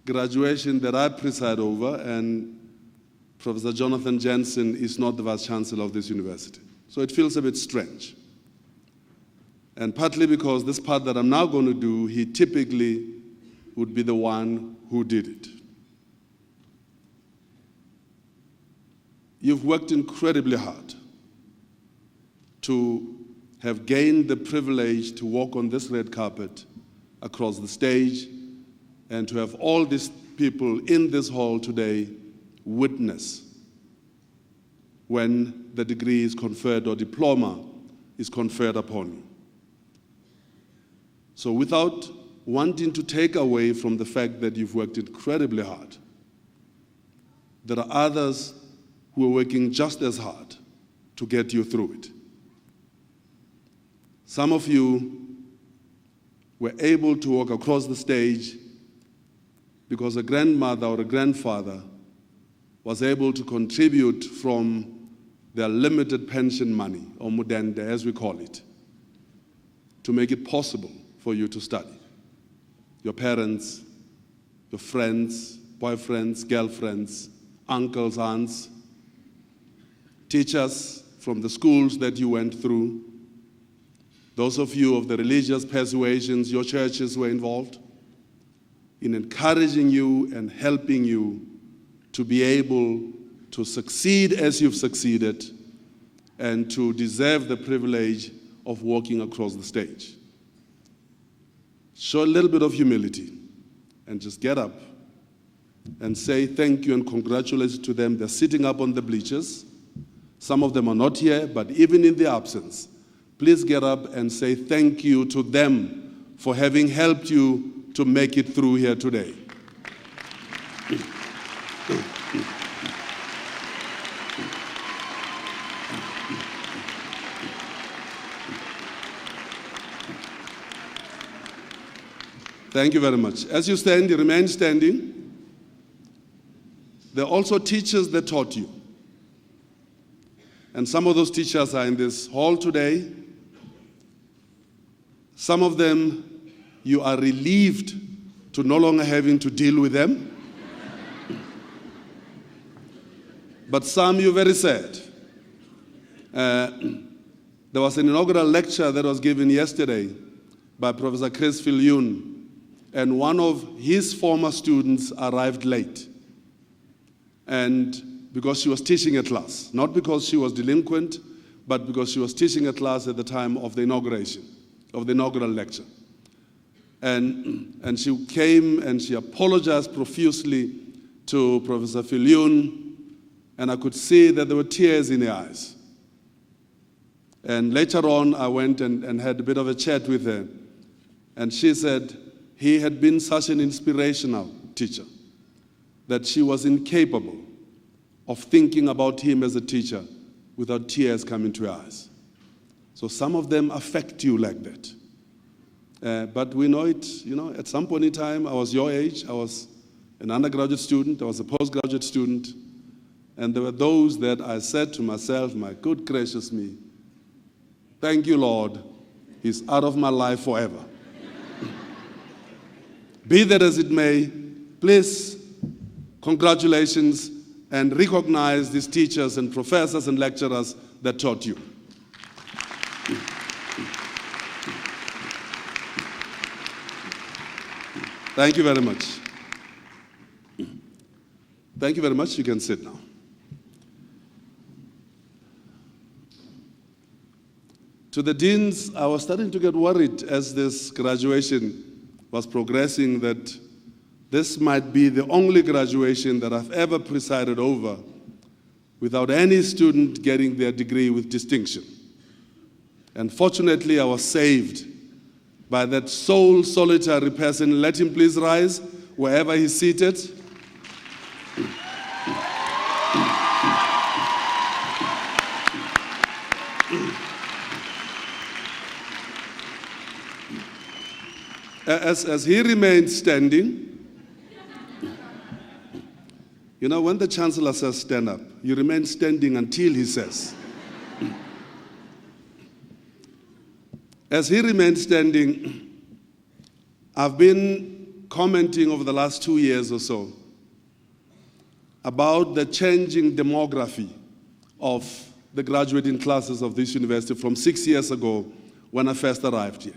graduation that I preside over, and Professor Jonathan Jensen is not the Vice-Chancellor of this university. So it feels a bit strange. And partly because this part that I'm now going to do, he typically would be the one who did it. You've worked incredibly hard to have gained the privilege to walk on this red carpet across the stage and to have all these people in this hall today witness when the degree is conferred or diploma is conferred upon you. So without wanting to take away from the fact that you've worked incredibly hard, there are others who are working just as hard to get you through it. Some of you were able to walk across the stage because a grandmother or a grandfather was able to contribute from their limited pension money, or mudende as we call it, to make it possible for you to study. Your parents, your friends, boyfriends, girlfriends, uncles, aunts, teachers from the schools that you went through, those of you of the religious persuasions, your churches were involved in encouraging you and helping you to be able to succeed as you've succeeded and to deserve the privilege of walking across the stage. show a little bit of humility and just get up and say thank you and congratulations to them. They're sitting up on the bleachers. Some of them are not here, but even in their absence, please get up and say thank you to them for having helped you to make it through here today. Thank you very much. As you stand, you remain standing. There are also teachers that taught you. And some of those teachers are in this hall today. Some of them, you are relieved to no longer having to deal with them. But some, you're very sad. There was an inaugural lecture that was given yesterday by Professor Chris Viljoen, and one of his former students arrived late. And because she was teaching a class, not because she was delinquent, but because she was teaching a class at the time of the inauguration, of the inaugural lecture. And she came and she apologized profusely to Professor Viljoen, and I could see that there were tears in her eyes. And later on, I went and had a bit of a chat with her, and she said he had been such an inspirational teacher that she was incapable of thinking about him as a teacher without tears coming to her eyes. So some of them affect you like that. But we know it, at some point in time, I was your age, I was an undergraduate student, I was a postgraduate student, and there were those that I said to myself, my good gracious me, thank you, Lord, he's out of my life forever. Be that as it may, please, congratulations, and recognize these teachers and professors and lecturers that taught you. Thank you very much. Thank you very much. You can sit now. To the deans, I was starting to get worried as this graduation was progressing that this might be the only graduation that I've ever presided over without any student getting their degree with distinction. And fortunately, I was saved by that sole solitary person. Let him please rise wherever he's seated. As he remained standing, when the Chancellor says stand up, you remain standing until he says. As he remained standing, I've been commenting over the last 2 years or so about the changing demography of the graduating classes of this university from 6 years ago when I first arrived here.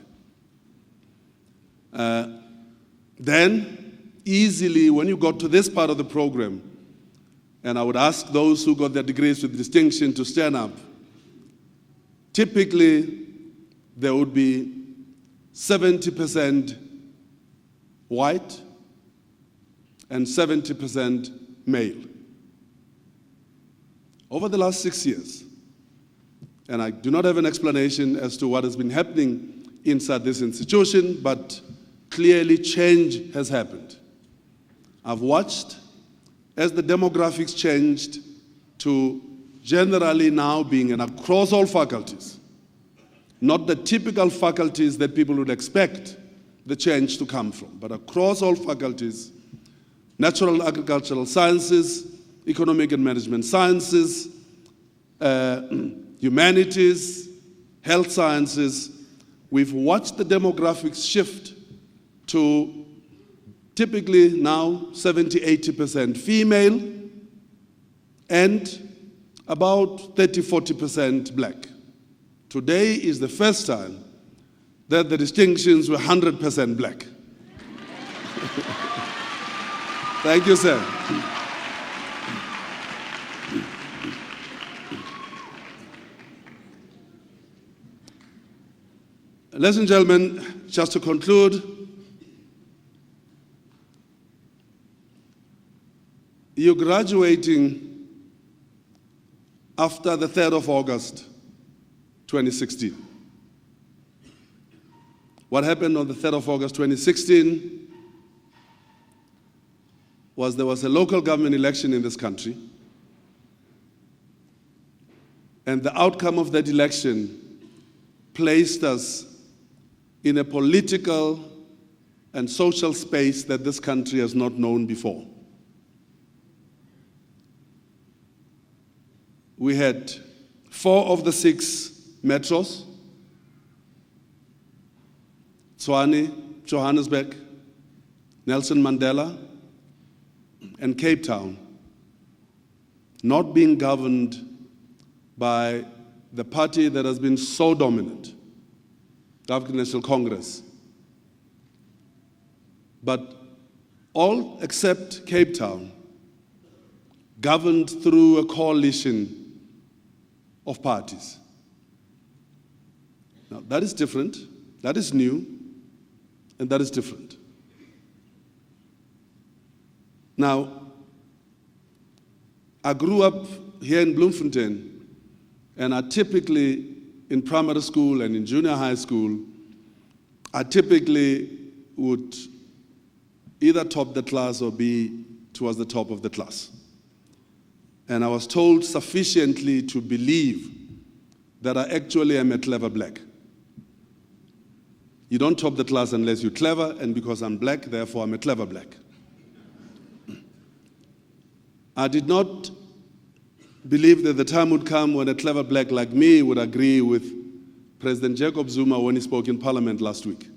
Then, easily, when you got to this part of the program, and I would ask those who got their degrees with distinction to stand up, typically there would be 70% white and 70% male. Over the last 6 years, and I do not have an explanation as to what has been happening inside this institution, but clearly change has happened. I've watched as the demographics changed to generally now being and across all faculties, not the typical faculties that people would expect the change to come from, but across all faculties, natural agricultural sciences, economic and management sciences, humanities, health sciences, we've watched the demographics shift to typically now 70-80% female and about 30-40% black. Today is the first time that the distinctions were 100% black. Thank you, sir. Ladies and gentlemen, just to conclude, you're graduating after the 3rd of August, 2016. What happened on the 3rd of August, 2016 was there was a local government election in this country, and the outcome of that election placed us in a political and social space that this country has not known before. We had 4 of the 6 metros, Tshwane, Johannesburg, Nelson Mandela, and Cape Town, not being governed by the party that has been so dominant, the African National Congress. But all except Cape Town governed through a coalition of parties. Now, that is different, that is new, and that is different. Now, I grew up here in Bloemfontein, and I typically, in primary school and in junior high school, I typically would either top the class or be towards the top of the class. And I was told sufficiently to believe that I actually am a clever black. You don't top the class unless you're clever, and because I'm black, therefore I'm a clever black. I did not believe that the time would come when a clever black like me would agree with President Jacob Zuma when he spoke in Parliament last week,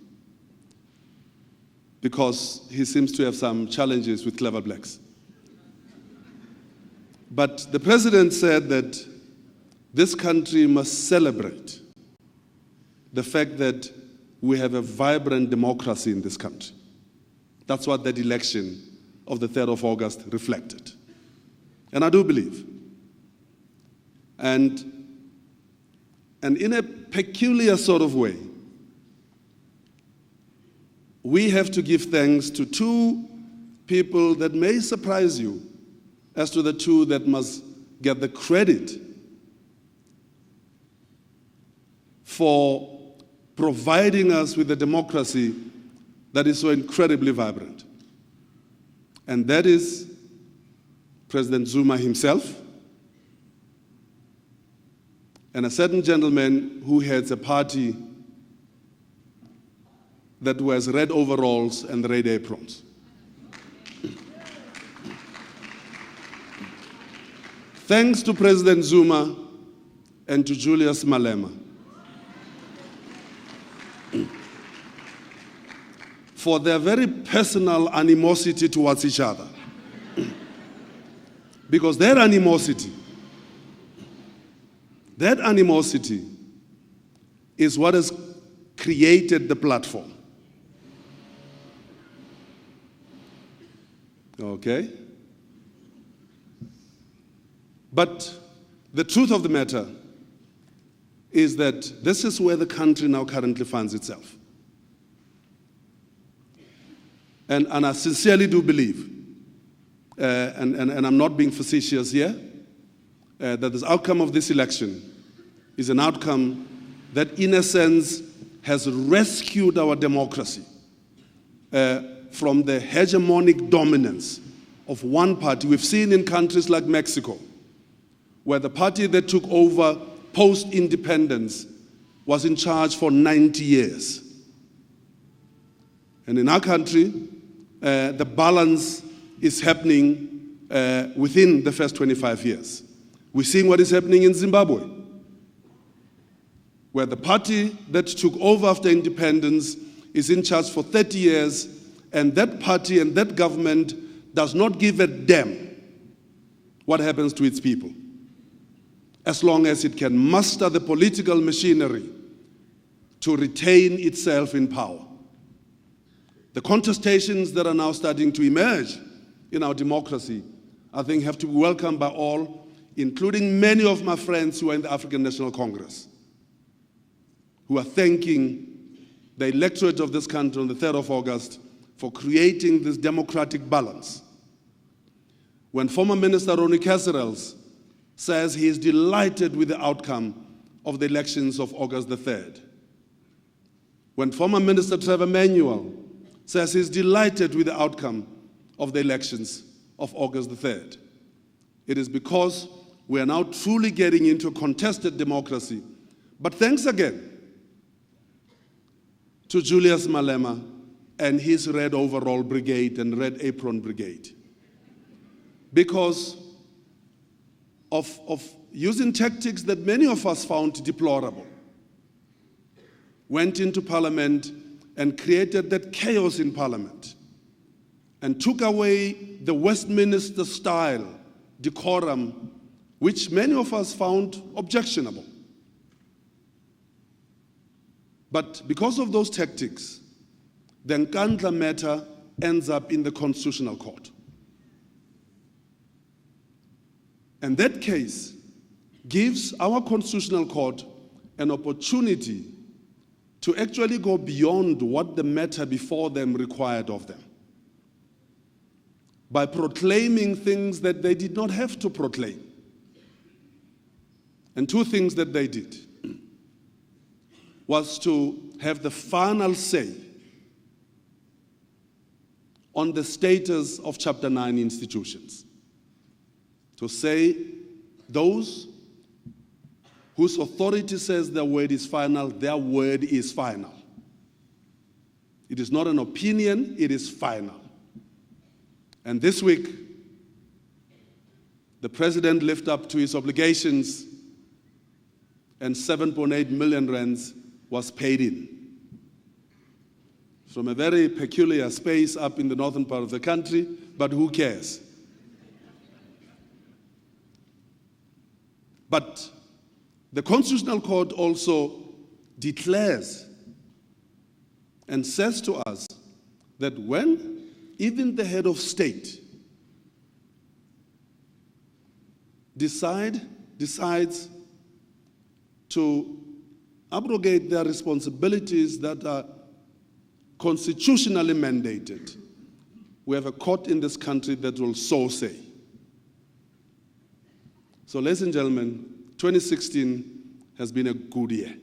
because he seems to have some challenges with clever blacks. But the president said that this country must celebrate the fact that we have a vibrant democracy in this country. That's what that election of the 3rd of August reflected. And I do believe. And in a peculiar sort of way, we have to give thanks to 2 people that may surprise you as to the 2 that must get the credit for providing us with a democracy that is so incredibly vibrant. And that is President Zuma himself, and a certain gentleman who heads a party that wears red overalls and red aprons. Thanks to President Zuma and to Julius Malema for their very personal animosity towards each other. Because that animosity is what has created the platform. Okay? But the truth of the matter is that this is where the country now currently finds itself. And I sincerely do believe, and I'm not being facetious here, that the outcome of this election is an outcome that, in a sense, has rescued our democracy from the hegemonic dominance of one party. We've seen in countries like Mexico, where the party that took over post-independence was in charge for 90 years. And in our country, the balance is happening within the first 25 years. We're seeing what is happening in Zimbabwe, where the party that took over after independence is in charge for 30 years, and that party and that government does not give a damn what happens to its people, as long as it can muster the political machinery to retain itself in power. The contestations that are now starting to emerge in our democracy, I think, have to be welcomed by all, including many of my friends who are in the African National Congress, who are thanking the electorate of this country on the 3rd of August for creating this democratic balance. when former Minister Ronnie Kasserels says he is delighted with the outcome of the elections of August the 3rd. When former Minister Trevor Manuel says he's delighted with the outcome of the elections of August the 3rd. It is because we are now truly getting into a contested democracy. But thanks again to Julius Malema and his Red Overall Brigade and Red Apron Brigade. Because of using tactics that many of us found deplorable, went into Parliament and created that chaos in Parliament and took away the Westminster style decorum, which many of us found objectionable. But because of those tactics, the Nkandla matter ends up in the Constitutional Court. And that case gives our Constitutional Court an opportunity to actually go beyond what the matter before them required of them, by proclaiming things that they did not have to proclaim. And two things that they did was to have the final say on the status of Chapter 9 institutions. To say those whose authority says their word is final, their word is final. It is not an opinion, it is final. And this week, the President lived up to his obligations and 7.8 million rands was paid in. From a very peculiar space up in the northern part of the country, but who cares? But the Constitutional Court also declares and says to us that when even the head of state decides to abrogate their responsibilities that are constitutionally mandated, we have a court in this country that will so say. So, ladies and gentlemen, 2016 has been a good year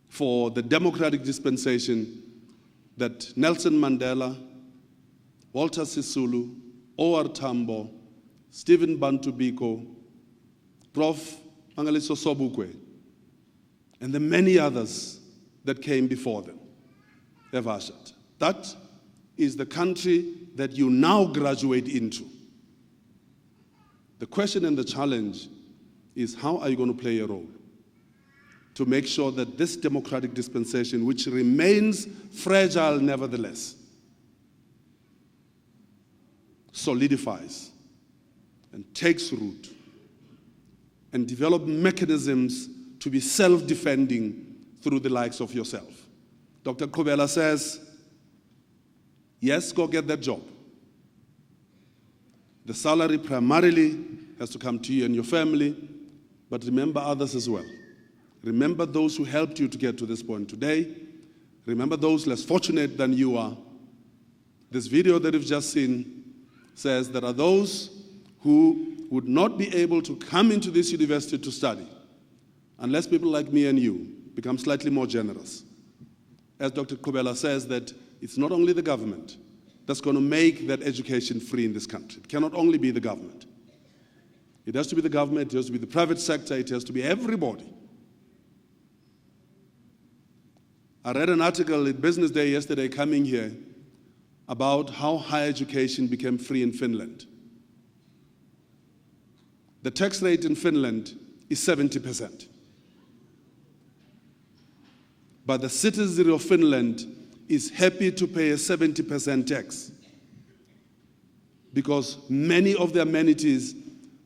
for the democratic dispensation that Nelson Mandela, Walter Sisulu, O.R. Tambo, Stephen Bantu Biko, Prof. Mangaliso Sobukwe, and the many others that came before them have ushered. That is the country that you now graduate into. The question and the challenge is, how are you going to play a role to make sure that this democratic dispensation, which remains fragile nevertheless, solidifies and takes root and develop mechanisms to be self-defending through the likes of yourself. Dr. Kobela says, yes, go get that job. The salary primarily has to come to you and your family, but remember others as well. Remember those who helped you to get to this point today. Remember those less fortunate than you are. This video that you've just seen says there are those who would not be able to come into this university to study unless people like me and you become slightly more generous. As Dr. Kobela says, that it's not only the government that's going to make that education free in this country. It cannot only be the government. It has to be the government, it has to be the private sector, it has to be everybody. I read an article in Business Day yesterday coming here about how higher education became free in Finland. The tax rate in Finland is 70%. But the citizen of Finland is happy to pay a 70% tax because many of the amenities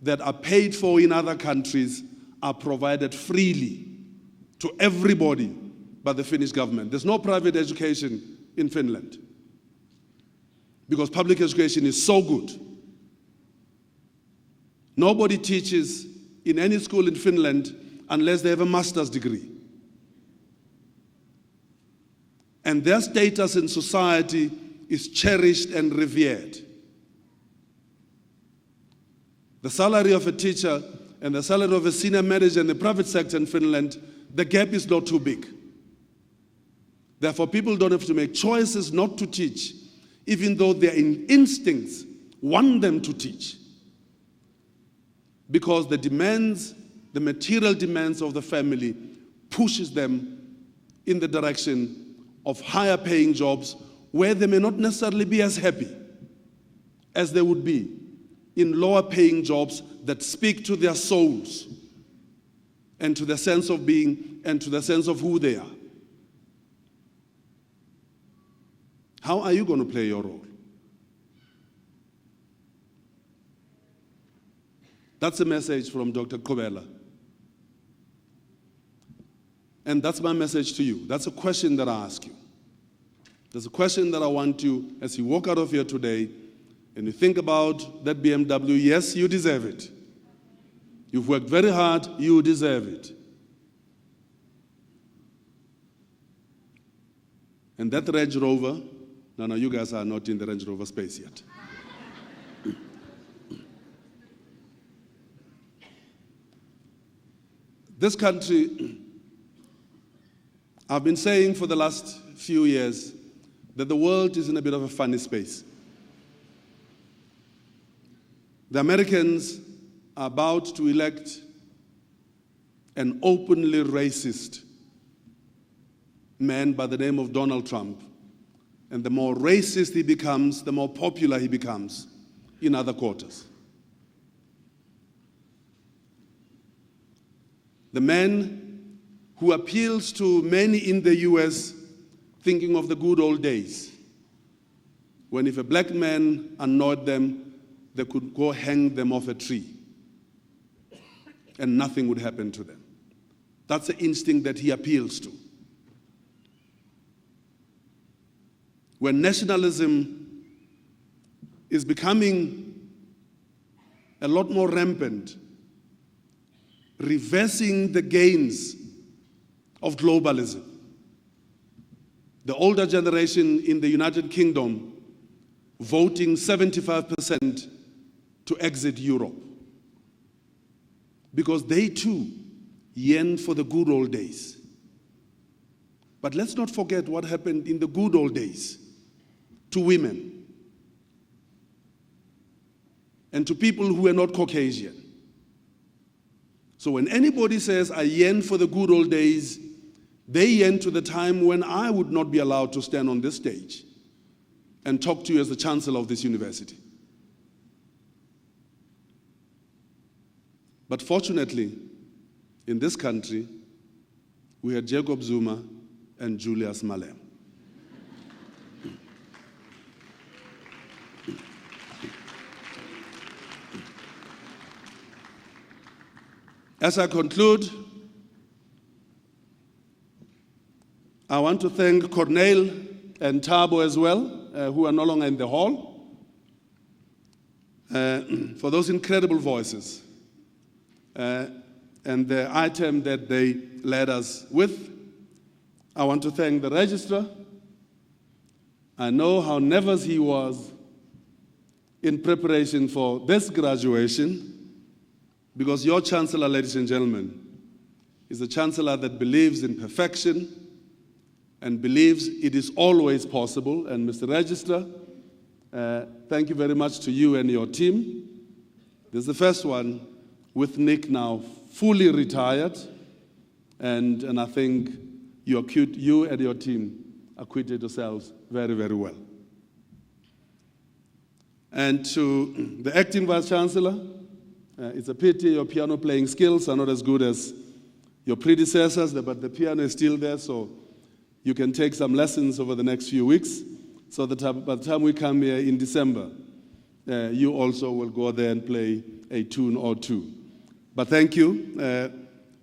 that are paid for in other countries are provided freely to everybody by the Finnish government. There's no private education in Finland because public education is so good. Nobody teaches in any school in Finland unless they have a master's degree. And their status in society is cherished and revered. The salary of a teacher and the salary of a senior manager in the private sector in Finland, the gap is not too big. Therefore, people don't have to make choices not to teach, even though their instincts want them to teach. Because the demands, the material demands of the family pushes them in the direction of higher paying jobs where they may not necessarily be as happy as they would be in lower paying jobs that speak to their souls and to their sense of being and to the sense of who they are. How are you going to play your role? That's a message from Dr. Kobela. And that's my message to you. That's a question that I ask you. There's a question that I want you, as you walk out of here today, and you think about that BMW, yes, you deserve it. You've worked very hard, you deserve it. And that Range Rover, no, you guys are not in the Range Rover space yet. This country, I've been saying for the last few years that the world is in a bit of a funny space. The Americans are about to elect an openly racist man by the name of Donald Trump. And the more racist he becomes, the more popular he becomes in other quarters. The man who appeals to many in the US thinking of the good old days, when if a black man annoyed them, they could go hang them off a tree and nothing would happen to them. That's the instinct that he appeals to. When nationalism is becoming a lot more rampant, reversing the gains of globalism. The older generation in the United Kingdom voting 75% to exit Europe because they too yearn for the good old days. But let's not forget what happened in the good old days to women and to people who were not Caucasian. So when anybody says, I yearn for the good old days, they yearn to the time when I would not be allowed to stand on this stage and talk to you as the Chancellor of this university. But fortunately, in this country, we had Jacob Zuma and Julius Malema. As I conclude, I want to thank Cornell and Thabo as well, who are no longer in the hall, for those incredible voices and the item that they led us with. I want to thank the registrar. I know how nervous he was in preparation for this graduation, because your Chancellor, ladies and gentlemen, is a Chancellor that believes in perfection and believes it is always possible. And Mr. Registrar, thank you very much to you and your team. This is the first one with Nick now fully retired, and I think you and your team acquitted yourselves very, very well. And to the acting Vice-Chancellor, it's a pity your piano playing skills are not as good as your predecessors, but the piano is still there, so you can take some lessons over the next few weeks, so that by the time we come here in December, you also will go there and play a tune or two. But thank you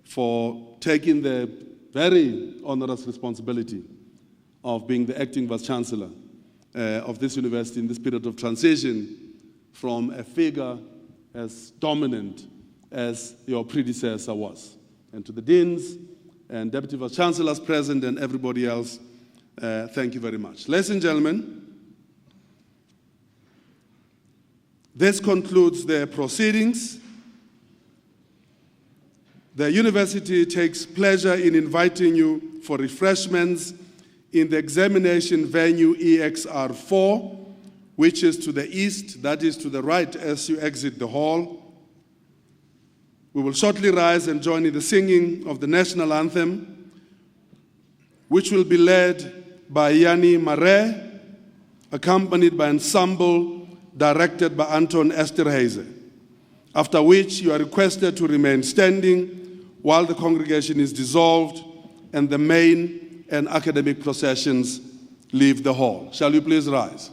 for taking the very onerous responsibility of being the acting Vice-Chancellor of this university in this period of transition from a figure as dominant as your predecessor was. And to the deans and deputy vice-chancellors present and everybody else, thank you very much. Ladies and gentlemen, This concludes the proceedings. The university takes pleasure in inviting you for refreshments in the examination venue EXR4, which is to the east, that is to the right as you exit the hall. We will shortly rise and join in the singing of the national anthem, which will be led by Yanni Marais, accompanied by ensemble directed by Anton Esterhazy, after which you are requested to remain standing while the congregation is dissolved and the main and academic processions leave the hall. Shall you please rise?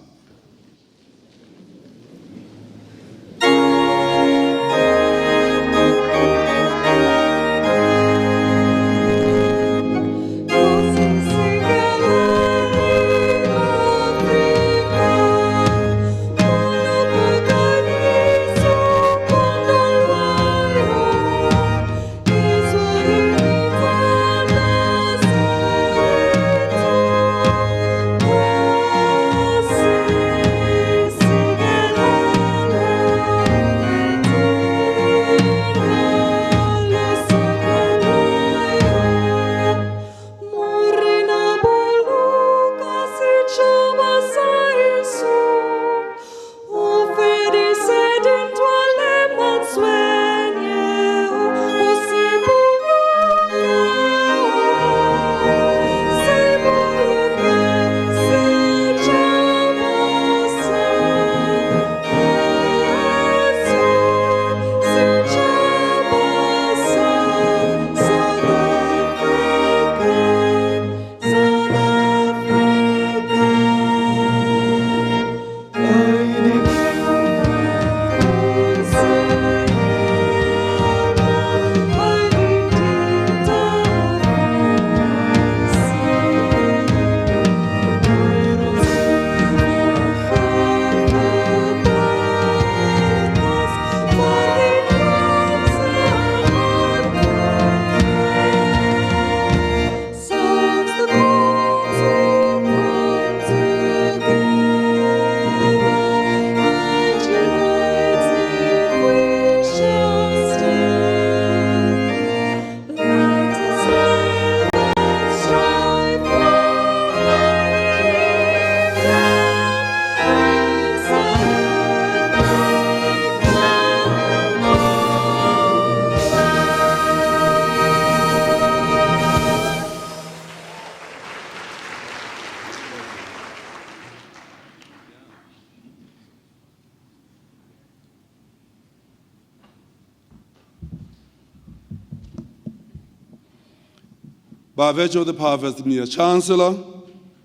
By virtue of the power vested in me as Chancellor,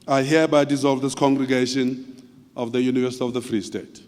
I hereby dissolve this congregation of the University of the Free State.